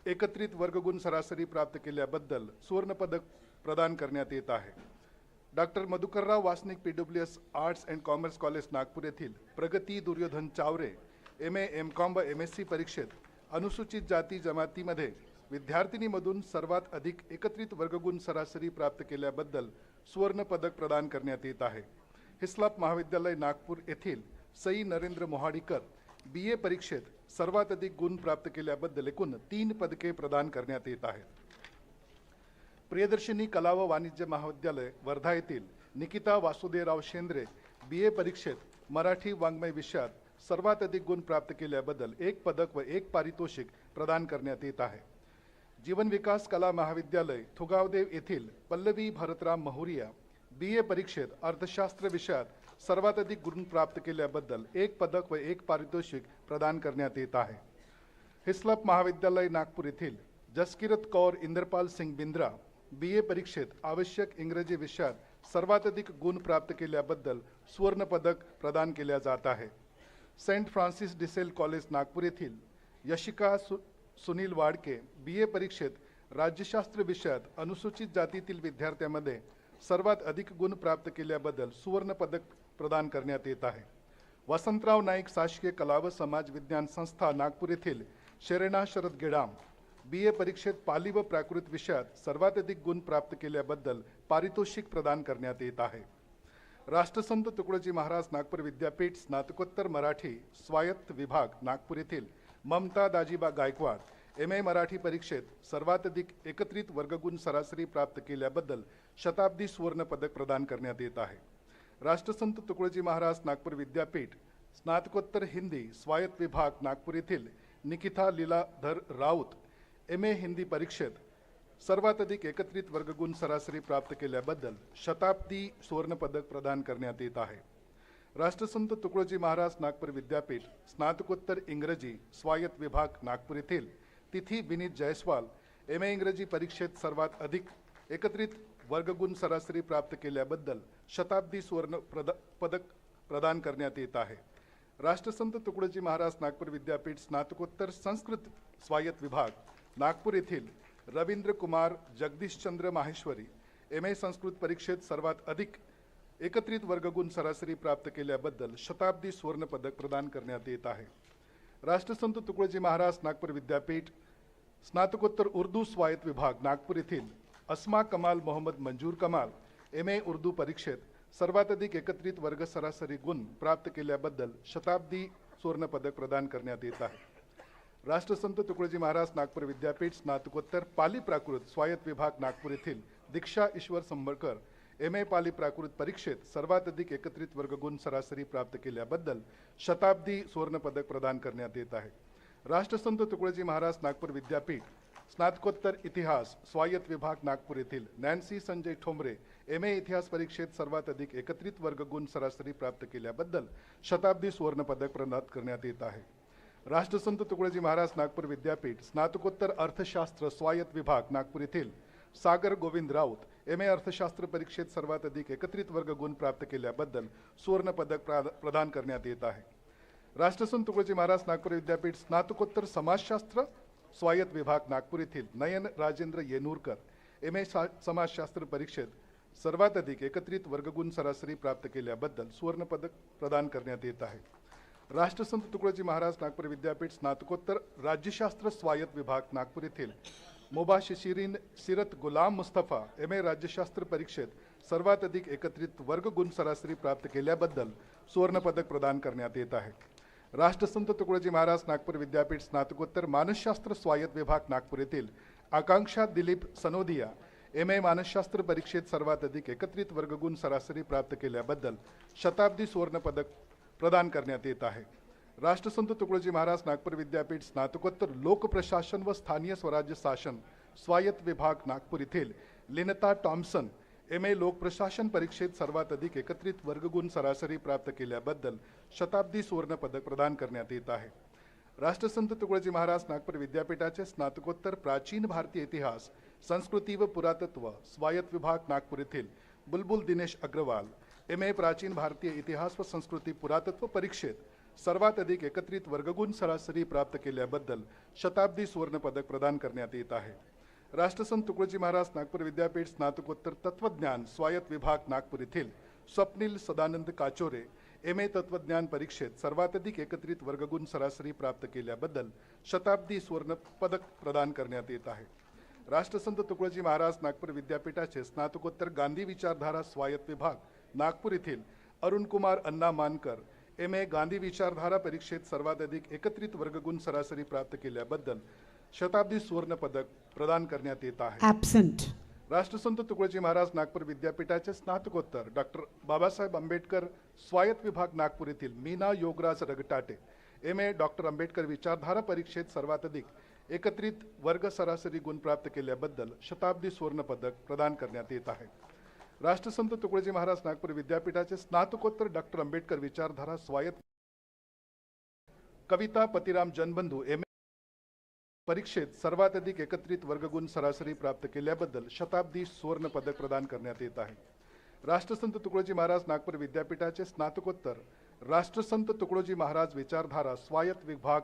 एकत्रित वर्गगुण सरासरी प्राप्त केल्याबद्दल सुवर्णपदक प्रदान करण्यात येत आहे. Doctor Madhukarrao Wasnik PWS arts and commerce college Nagpur येथील प्रगती दुर्योधन चावरे MA MCOM व MSc परीक्षेत अनुसूचित जाती जमातीमध्ये विद्यार्थिनीमधून सर्वात अधिक एकत्रित वर्गगुण सरासरी प्राप्त केल्याबद्दल सुवर्णपदक प्रदान करण्यात येत आहे. हिस्लॉप महाविद्यालय नागपूर येथील सई नरेंद्र मोहाडीकर BA परीक्षेत सर्वात अधिक गुण प्राप्त केल्याबद्दल एकूण 3 पदके प्रदान करण्यात येत आहेत. प्रियदर्शिनी कला व वाणिज्य महाविद्यालय वर्धा येथील निकिता वासुदेवराव शेंद्रे BA परीक्षेत मराठी वाङ्मय विषयात सर्वात अधिक गुण प्राप्त केल्याबद्दल 1 पदक व 1 पारितोषिक प्रदान करण्यात येत आहे. जीवन विकास कला महाविद्यालय थुगावदेव येथील पल्लवी भरतराम महुरिया BA परीक्षेत अर्थशास्त्र विषयात सर्वात अधिक गुण प्राप्त केल्याबद्दल 1 पदक व 1 पारितोषिक प्रदान करण्यात येत आहे. हिस्लॉप महाविद्यालय नागपूर येथील जसकिरत कौर इंद्रपाल सिंग बिंद्रा BA परीक्षेत आवश्यक इंग्रजी विषयात सर्वात अधिक गुण प्राप्त केल्याबद्दल सुवर्णपदक प्रदान केल्या जात आहे. सेंट फ्रान्सिस डिसेल कॉलेज नागपूर येथील यशिका सुनील वाडके BA परीक्षेत राज्यशास्त्र विषयात अनुसूचित जातीतील विद्यार्थ्यांमध्ये सर्वात अधिक गुण प्राप्त केल्याबद्दल सुवर्णपदक प्रदान करण्यात येत आहे. वसंतराव नाईक शासकीय कला व समाज विज्ञान संस्था नागपूर येथील शेरेना शरद गेडाम BA परीक्षेत पाली व प्राकृत विषयात सर्वात अधिक गुण प्राप्त केल्याबद्दल पारितोषिक प्रदान करण्यात येत आहे. राष्ट्रसंत तुकडोजी महाराज नागपूर विद्यापीठ स्नातकोत्तर मराठी स्वायत्त विभाग नागपूर येथील ममता दाजीबा गायकवाड MA मराठी परीक्षेत सर्वात अधिक एकत्रित वर्गगुण सरासरी प्राप्त केल्याबद्दल शताब्दी सुवर्ण पदक प्रदान करण्यात येत आहे. राष्ट्रसंत तुकडोजी महाराज नागपूर विद्यापीठ स्नातकोत्तर हिंदी स्वायत्त विभाग नागपूर येथील निकिता लीलाधर राऊत MA हिंदी परीक्षेत सर्वात अधिक एकत्रित वर्गगुण सरासरी प्राप्त केल्याबद्दल शताब्दी सुवर्ण पदक प्रदान करण्यात येत आहे. राष्ट्रसंत तुकडोजी महाराज नागपूर विद्यापीठ स्नातकोत्तर इंग्रजी स्वायत्त विभाग नागपूर येथील तिथी विनीत जयस्वाल MA इंग्रजी परीक्षेत सर्वात अधिक एकत्रित वर्गगुण सरासरी प्राप्त केल्याबद्दल शताब्दी सुवर्ण पदक प्रदान करण्यात येत आहे. राष्ट्रसंत तुकडोजी महाराज नागपूर विद्यापीठ स्नातकोत्तर संस्कृत स्वायत्त विभाग नागपूर येथील रवींद्र कुमार जगदीशचंद्र माहेश्वरी MA संस्कृत परीक्षेत सर्वात अधिक एकत्रित वर्गगुण सरासरी प्राप्त केल्याबद्दल शताब्दी सुवर्ण पदक प्रदान करण्यात येत आहे. राष्ट्रसंत तुकडोजी महाराज नागपूर विद्यापीठ स्नातकोत्तर उर्दू स्वायत्त विभाग नागपूर येथील अस्मा कमाल मोहम्मद मंजूर कमाल MA उर्दू परीक्षेत सर्वात अधिक एकत्रित वर्ग सरासरी गुण प्राप्त केल्याबद्दल शताब्दी सुवर्ण पदक प्रदान करण्यात येत आहे. राष्ट्रसंत तुकडोजी महाराज नागपूर विद्यापीठ स्नातकोत्तर पाली प्राकृत स्वायत्त विभाग नागपूर येथील दीक्षा ईश्वर संबळकर MA पाली प्राकृत परीक्षेत सर्वात अधिक एकत्रित वर्गगुण सरासरी प्राप्त केल्याबद्दल शताब्दी सुवर्ण पदक प्रदान करण्यात येत आहे. राष्ट्रसंत तुकडोजी महाराज नागपूर विद्यापीठ स्नातकोत्तर इतिहास स्वायत्त विभाग नागपूर येथील नॅन्सी संजय ठोंबरे MA इतिहास परीक्षेत सर्वात अधिक एकत्रित वर्गगुण सरासरी प्राप्त केल्याबद्दल शताब्दी सुवर्ण पदक प्रदान करण्यात येत आहे. राष्ट्रसंत तुकडोजी महाराज नागपूर विद्यापीठ स्नातकोत्तर अर्थशास्त्र स्वायत्त विभाग नागपूर येथील सागर गोविंद राऊत MA अर्थशास्त्र परीक्षेत सर्वात अधिक एकत्रित वर्ग गुण प्राप्त केल्याबद्दल सुवर्ण पदक प्रदान करण्यात येत आहे. राष्ट्रसंत तुकडोजी महाराज नागपूर विद्यापीठ स्नातकोत्तर समाजशास्त्र स्वायत्त विभाग नागपूर येथील नयन राजेंद्र येनूरकर MA समाजशास्त्र परीक्षेत सर्वात अधिक एकत्रित वर्गगुण सरासरी प्राप्त केल्याबद्दल सुवर्ण पदक प्रदान करण्यात येत आहे. राष्ट्रसंत तुकडोजी महाराज नागपूर विद्यापीठ स्नातकोत्तर राज्यशास्त्र स्वायत्त विभाग नागपूर येथील मुबाशिरीन सिरत गुलाम मुस्तफा MA राज्यशास्त्र परीक्षेत सर्वात अधिक एकत्रित वर्गगुण सरासरी प्राप्त केल्याबद्दल सुवर्ण पदक प्रदान करण्यात येत आहे. राष्ट्रसंत तुकडोजी महाराज नागपूर विद्यापीठ स्नातकोत्तर मानसशास्त्र स्वायत्त विभाग नागपूर येथील आकांक्षा दिलीप सनोदिया MA मानसशास्त्र परीक्षेत सर्वात अधिक एकत्रित वर्गगुण सरासरी प्राप्त केल्याबद्दल शताब्दी सुवर्ण पदक प्रदान करण्यात येत आहे. राष्ट्रसंत तुकडोजी महाराज नागपूर विद्यापीठ स्नातकोत्तर लोक प्रशासन व स्थानीय स्वराज्य शासन स्वायत्त विभाग नागपूर येथील लिनता टॉम्सन MA लोक प्रशासन परीक्षेत सर्वात अधिक एकत्रित वर्गगुण सरासरी प्राप्त केल्याबद्दल शताब्दी सुवर्ण पदक प्रदान करण्यात येत आहे. राष्ट्रसंत तुकडोजी महाराज नागपूर विद्यापीठाचे स्नातकोत्तर प्राचीन भारतीय इतिहास संस्कृती व पुरातत्व स्वायत्त विभाग नागपूर येथील बुलबुल दिनेश अग्रवाल MA प्राचीन भारतीय इतिहास व संस्कृती पुरातत्व परीक्षेत सर्वात अधिक एकत्रित वर्गगुण सरासरी प्राप्त केल्याबद्दल शताब्दी सुवर्ण पदक प्रदान करण्यात येत आहे. राष्ट्रसंत तुकडोजी महाराज नागपूर विद्यापीठ स्नातकोत्तर तत्वज्ञान स्वायत्त विभाग नागपूर येथील स्वप्नील सदानंद काचोरे MA तत्वज्ञान परीक्षेत सर्वात अधिक एकत्रित वर्गगुण सरासरी प्राप्त केल्याबद्दल शताब्दी सुवर्ण पदक प्रदान करण्यात येत आहे. राष्ट्रसंत तुकडोजी महाराज नागपूर विद्यापीठाचे स्नातकोत्तर गांधी विचारधारा स्वायत्त विभाग नागपूर येथील अरुण कुमार अण्णा मानकर MA गांधी विचारधारा परीक्षेत सर्वात अधिक एकत्रित वर्गगुण सरासरी प्राप्त केल्याबद्दल शताब्दी सुवर्ण पदक प्रदान करण्यात येत आहे. Absent. राष्ट्रसंत तुकडोजी महाराज नागपूर विद्यापीठाचे स्नातकोत्तर डॉक्टर बाबासाहेब आंबेडकर स्वायत्त विभाग नागपूर येथील मीना योगराज रगटाटे MA डॉक्टर आंबेडकर विचारधारा परीक्षेत सर्वात अधिक एकत्रित वर्ग सरासरी गुण प्राप्त केल्याबद्दल शताब्दी सुवर्ण पदक प्रदान करण्यात येत आहे. राष्ट्रसंत तुकडोजी महाराज नागपूर विद्यापीठाचे स्नातकोत्तर डॉक्टर आंबेडकर विचारधारा स्वायत्त कविता पतिराम जनबंधू MA परीक्षेत सर्वात अधिक एकत्रित वर्गगुण सरासरी प्राप्त केल्याबद्दल शताब्दी सुवर्ण पदक प्रदान करण्यात येत आहे. राष्ट्रसंत तुकडोजी महाराज नागपूर विद्यापीठाचे स्नातकोत्तर राष्ट्रसंत तुकडोजी महाराज विचारधारा स्वायत्त विभाग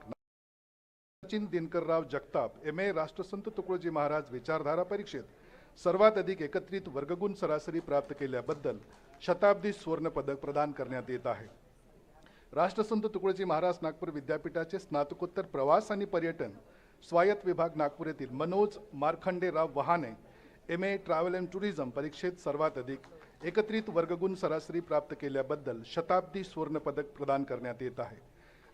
सचिन दिनकरराव जगताप MA राष्ट्रसंत तुकडोजी महाराज विचारधारा परीक्षेत सर्वात अधिक एकत्रित वर्गगुण सरासरी प्राप्त केल्याबद्दल शताब्दी सुवर्ण पदक प्रदान करण्यात येत आहे. राष्ट्रसंत तुकडोजी महाराज नागपूर विद्यापीठाचे स्नातकोत्तर प्रवास आणि पर्यटन स्वायत्त विभाग नागपूर येथील Manoj Markhanderao Wahane MA travel and tourism परीक्षेत सर्वात अधिक एकत्रित वर्गगुण सरासरी प्राप्त केल्याबद्दल शताब्दी सुवर्ण पदक प्रदान करण्यात येत आहे.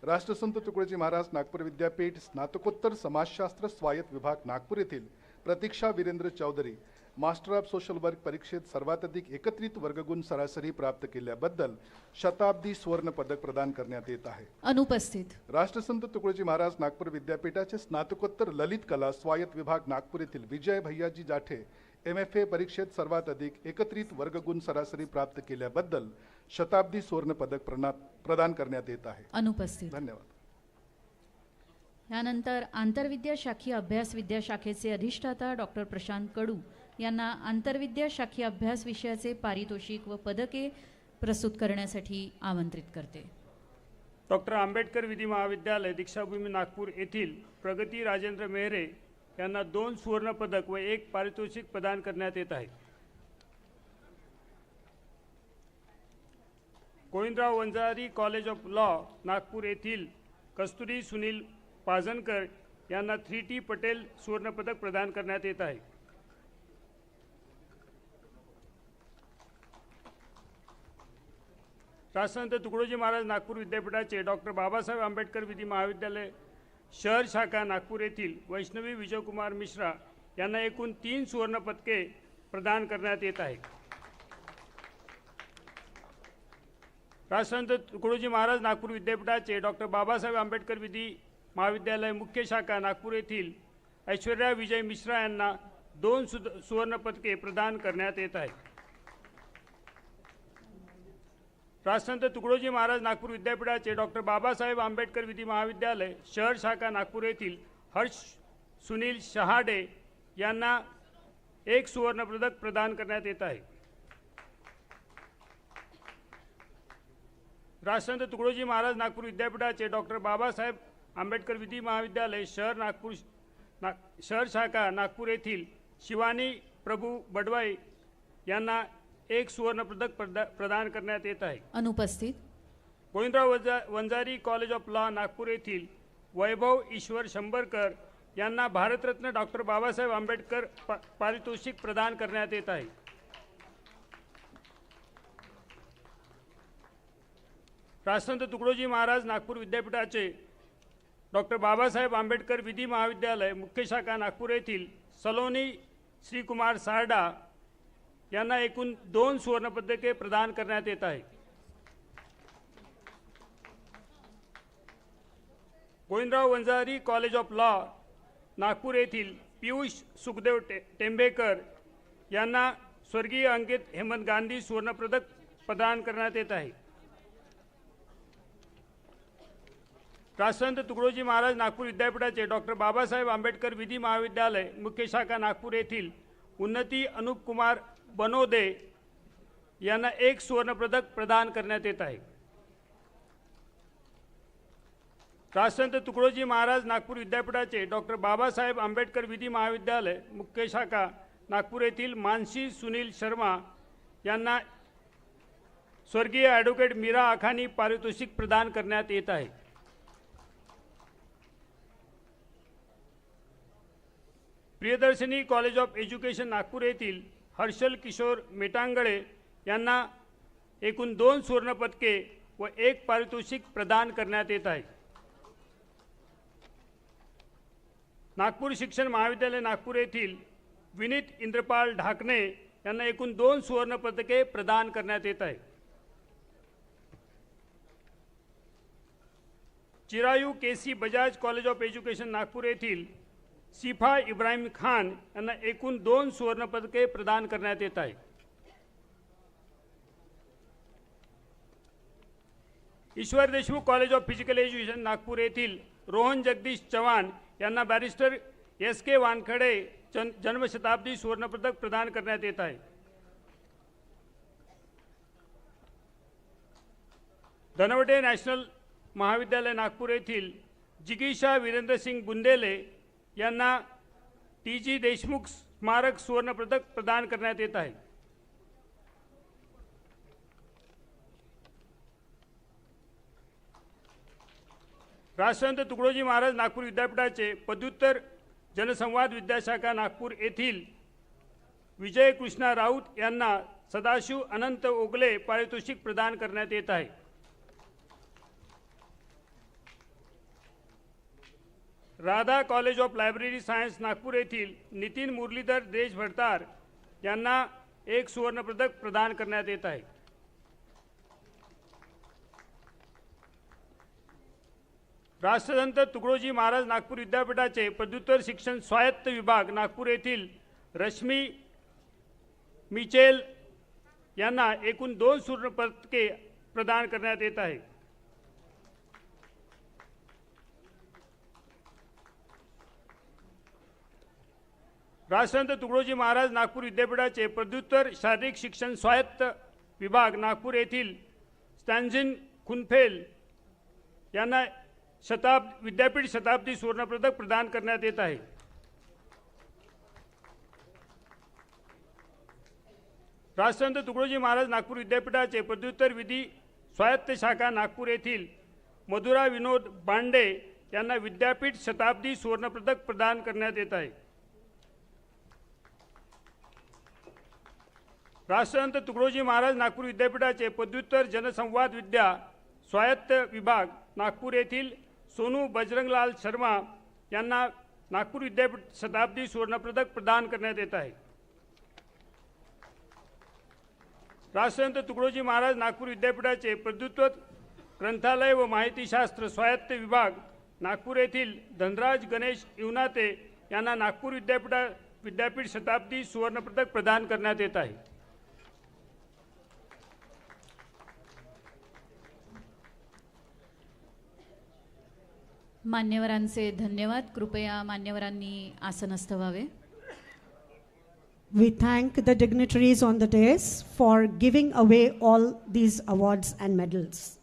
राष्ट्रसंत तुकडोजी महाराज नागपूर विद्यापीठ स्नातकोत्तर समाजशास्त्र स्वायत्त विभाग नागपूर येथील Pratiksha Virendra Chaudhari master of social work परीक्षेत सर्वात अधिक एकत्रित वर्गगुण सरासरी प्राप्त केल्याबद्दल शताब्दी सुवर्ण पदक प्रदान करण्यात येत आहे. अनुपस्थित. राष्ट्रसंत तुकडोजी महाराज नागपूर विद्यापीठाचे स्नातकोत्तर ललित कला स्वायत्त विभाग नागपूर येथील विजय भैयाजी जाठे MFA परीक्षेत सर्वात अधिक एकत्रित वर्गगुण सरासरी प्राप्त केल्याबद्दल शताब्दी सुवर्ण पदक प्रदान करण्यात येत आहे. अनुपस्थित. धन्यवाद. यानंतर आंतरविद्या शाखीय अभ्यास विद्याशाखेचे अधिष्ठाता डॉक्टर प्रशांत कडू यांना आंतरविद्या शाखीय अभ्यास विषयाचे पारितोषिक व पदके प्रस्तुत करण्यासाठी आमंत्रित करते. डॉक्टर आंबेडकर विधी महाविद्यालय दीक्षाभूमी नागपूर येथील प्रगती राजेंद्र मेहरे यांना 2 सुवर्ण पदक व 1 पारितोषिक प्रदान करण्यात येत आहे. Govindrao Wanjari college of law Nagpur येथील कस्तुरी सुनील पाजनकर यांना 3T पटेल सुवर्ण पदक प्रदान करण्यात येत आहे. राष्ट्रसंत तुकडोजी महाराज नागपूर विद्यापीठाचे डॉक्टर बाबासाहेब आंबेडकर विधी महाविद्यालय शहर शाखा नागपूर येथील वैष्णवी विजयकुमार मिश्रा यांना एकूण 3 सुवर्ण पदके प्रदान करण्यात येत आहे. राष्ट्रसंत तुकडोजी महाराज नागपूर विद्यापीठाचे डॉक्टर बाबासाहेब आंबेडकर विधी महाविद्यालय मुख्य शाखा नागपूर येथील ऐश्वर्या विजय मिश्रा यांना 2 सुवर्ण पदके प्रदान करण्यात येत आहे. राष्ट्रसंत तुकडोजी महाराज नागपूर विद्यापीठाचे डॉक्टर बाबासाहेब आंबेडकर विधी महाविद्यालय शहर शाखा नागपूर येथील हर्ष सुनील शहाडे यांना 1 सुवर्णपदक प्रदान करण्यात येत आहे. राष्ट्रसंत तुकडोजी महाराज नागपूर विद्यापीठाचे डॉक्टर बाबासाहेब आंबेडकर विधी महाविद्यालय शहर शाखा नागपूर येथील शिवानी प्रभू बडवाई यांना 1 सुवर्णपदक प्रदान करण्यात येत आहे. अनुपस्थित. Govindrao Wanjari college of law Nagpur येथील वैभव ईश्वर शंभरकर यांना भारतरत्न डॉक्टर बाबासाहेब आंबेडकर पारितोषिक प्रदान करण्यात येत आहे. राष्ट्रसंत तुकडोजी महाराज नागपूर विद्यापीठाचे डॉक्टर बाबासाहेब आंबेडकर विधी महाविद्यालय मुख्य शाखा नागपूर येथील सलोनी श्रीकुमार सारडा यांना एकूण 2 सुवर्णपदके प्रदान करण्यात येत आहे. Govindrao Wanjari college of law Nagpur येथील पियुष सुखदेव टेंबेकर यांना स्वर्गीय अंकित हेमंत गांधी सुवर्णपदक प्रदान करण्यात येत आहे. राष्ट्रसंत तुकडोजी महाराज नागपूर विद्यापीठाचे डॉक्टर बाबासाहेब आंबेडकर विधी महाविद्यालय मुख्य शाखा नागपूर येथील उन्नती अनुप कुमार बनोदे यांना 1 सुवर्णपदक प्रदान करण्यात येत आहे. राष्ट्रसंत तुकडोजी महाराज नागपूर विद्यापीठाचे डॉक्टर बाबासाहेब आंबेडकर विधी महाविद्यालय मुख्य शाखा नागपूर येथील मानसी सुनील शर्मा यांना स्वर्गीय ॲडव्होकेट मीरा आखानी पारितोषिक प्रदान करण्यात येत आहे. Priyadarshini college of education Nagpur येथील हर्षल किशोर मेटांगळे यांना एकूण 2 सुवर्णपदके व 1 पारितोषिक प्रदान करण्यात येत आहे. नागपूर शिक्षण महाविद्यालय नागपूर येथील विनीत इंद्रपाल ढाकणे यांना एकूण 2 सुवर्णपदके प्रदान करण्यात येत आहे. Chirayu KC Bajaj college of education Nagpur येथील सिफा इब्राहिम खान यांना एकूण 2 सुवर्णपदके प्रदान करण्यात येत आहे. Ishwar Deshmukh college of physical education Nagpur येथील रोहन जगदीश चव्हाण यांना बॅरिस्टर SK वानखडे जन्मशताब्दी सुवर्णपदक प्रदान करण्यात येत आहे. धनवटे नॅशनल महाविद्यालय नागपूर येथील जिगीषा वीरेंद्रसिंग बुंदेले यांना TG देशमुख स्मारक सुवर्णपदक प्रदान करण्यात येत आहे. राष्ट्रसंत तुकडोजी महाराज नागपूर विद्यापीठाचे पदव्युत्तर जनसंवाद विद्याशाखा नागपूर येथील विजय कृष्णा राऊत यांना सदाशिव अनंत ओगले पारितोषिक प्रदान करण्यात येत आहे. Radha college of library science Nagpur येथील नितीन मुरलीधर देश भरतार यांना 1 सुवर्णपदक प्रदान करण्यात येत आहे. राष्ट्रसंत तुकडोजी महाराज नागपूर विद्यापीठाचे पदव्युत्तर शिक्षण स्वायत्त विभाग नागपूर येथील रश्मी मिचेल यांना एकूण 2 सुवर्णपदके प्रदान करण्यात येत आहे. राष्ट्रसंत तुकडोजी महाराज नागपूर विद्यापीठाचे पदव्युत्तर शारीरिक शिक्षण स्वायत्त विभाग नागपूर येथील स्टॅन्झिन खुनफेल यांना विद्यापीठ शताब्दी सुवर्णपदक प्रदान करण्यात येत आहे. राष्ट्रसंत तुकडोजी महाराज नागपूर विद्यापीठाचे पदव्युत्तर विधी स्वायत्त शाखा नागपूर येथील मधुरा विनोद बांडे यांना विद्यापीठ शताब्दी सुवर्णपदक प्रदान करण्यात येत आहे. राष्ट्रसंत तुकडोजी महाराज नागपूर विद्यापीठाचे पदव्युत्तर जनसंवाद विद्या स्वायत्त विभाग नागपूर येथील सोनू बजरंगलाल शर्मा यांना नागपूर विद्यापीठ शताब्दी सुवर्णपदक प्रदान करण्यात येत आहे. राष्ट्रसंत तुकडोजी महाराज नागपूर विद्यापीठाचे पदव्युत्तर ग्रंथालय व माहितीशास्त्र स्वायत्त विभाग नागपूर येथील धनराज गणेश इवनाते यांना नागपूर विद्यापीठ शताब्दी सुवर्णपदक प्रदान करण्यात येत आहे. मान्यवरांचे धन्यवाद. कृपया मान्यवरांनी आसनस्थ व्हावे. We thank the dignitaries on the dais for giving away all these awards and medals.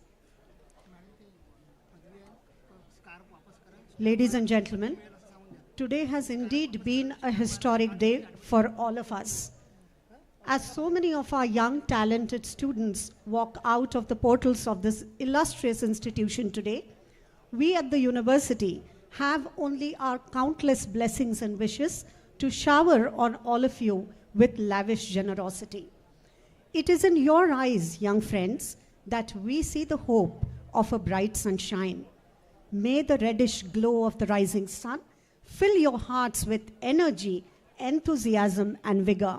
Ladies and gentlemen, today has indeed been a historic day for all of us. As so many of our young, talented students walk out of the portals of this illustrious institution today, we at the university have only our countless blessings and wishes to shower on all of you with lavish generosity. It is in your eyes, young friends, that we see the hope of a bright sunshine. May the reddish glow of the rising sun fill your hearts with energy, enthusiasm, and vigor.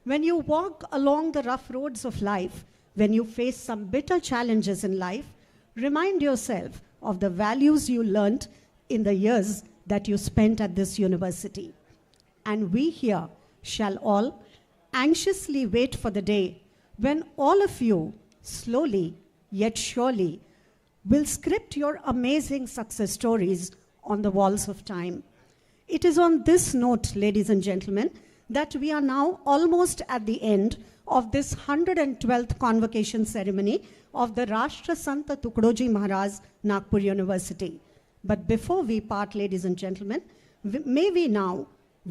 When you walk along the rough roads of life, when you face some bitter challenges in life, remind yourself of the values you learned in the years that you spent at this university. And we here shall all anxiously wait for the day when all of you, slowly yet surely, will script your amazing success stories on the walls of time. It is on this note, ladies and gentlemen, that we are now almost at the end of this 112th convocation ceremony of the Rashtra Santa Tukadoji Maharaj, Nagpur University. But before we part, ladies and gentlemen, may we now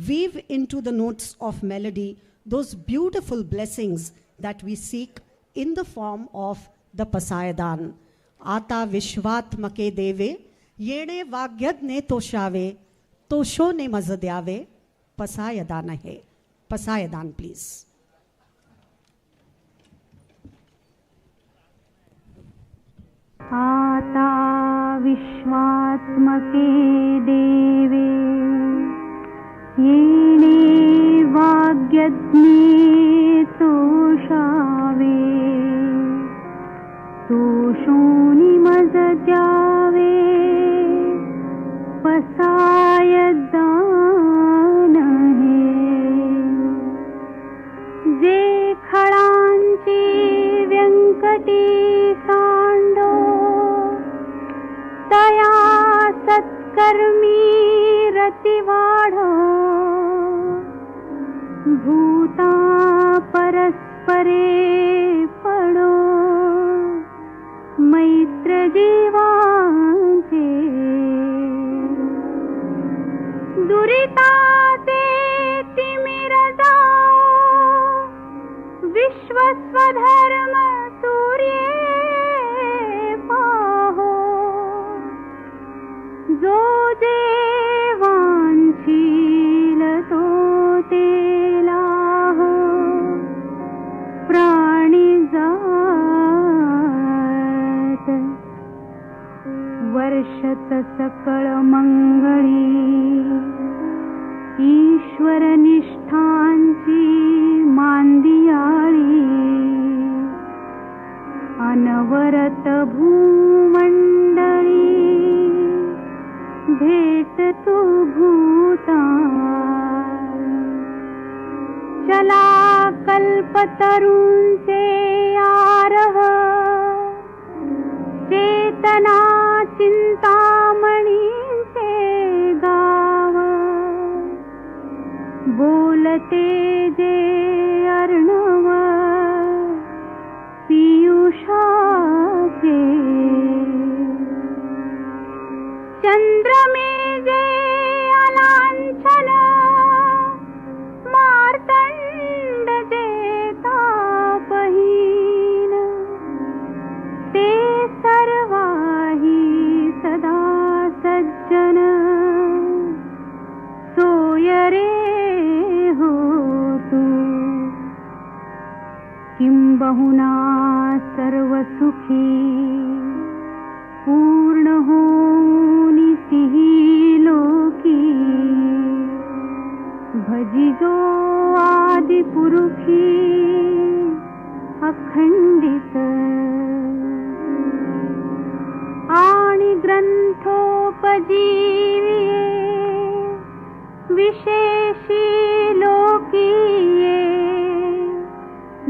weave into the notes of melody those beautiful blessings that we seek in the form of the Pasayadan. Ata Vishwatmake Deve, Yene Vagyadne Toshave, Tosho ne Mazadyave, Pasayadan hai. Pasayadan, please. आता विश्वात्मके देवे येणे वाग्यज्ञे तोषावे तोषोनि मज द्यावे पसायदान जे खळांची व्यंकटी सांडो तया सत्कर्मी रतिवाढो भूता परस्परे पडो मैत्र जीवांचे दुरिताते तिमिर जाओ विश्वस्वधर्म सूर्ये पाहो जो देवांशील तो तेलाह प्राणी जात वर्षत सकळ मंगळी ईश्वर निष्ठांची मांदियाळी अनवरत भूमंडळी भेट तू भूता चला कल्पतरूंचे आरह चेतना चिंतामणींचे गाव बोलते जे अर्णव पीयूषाचे चंद्रमे जे अलांछन मार्तंड जे तापहीन ते सर्वाही सदा सज्जन सोय रे हो तू किंबहुना सर्व सुखी पूर्ण होनी सिही लोकी भजिजो आदि पुरुषी अखंडित आणि ग्रंथोपजीविये विशेषी लोकीये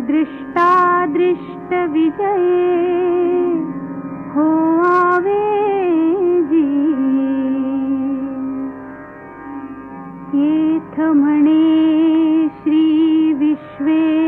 दृष्टादृष्ट विजये हो आवे जी येथ म्हणे श्री विश्वे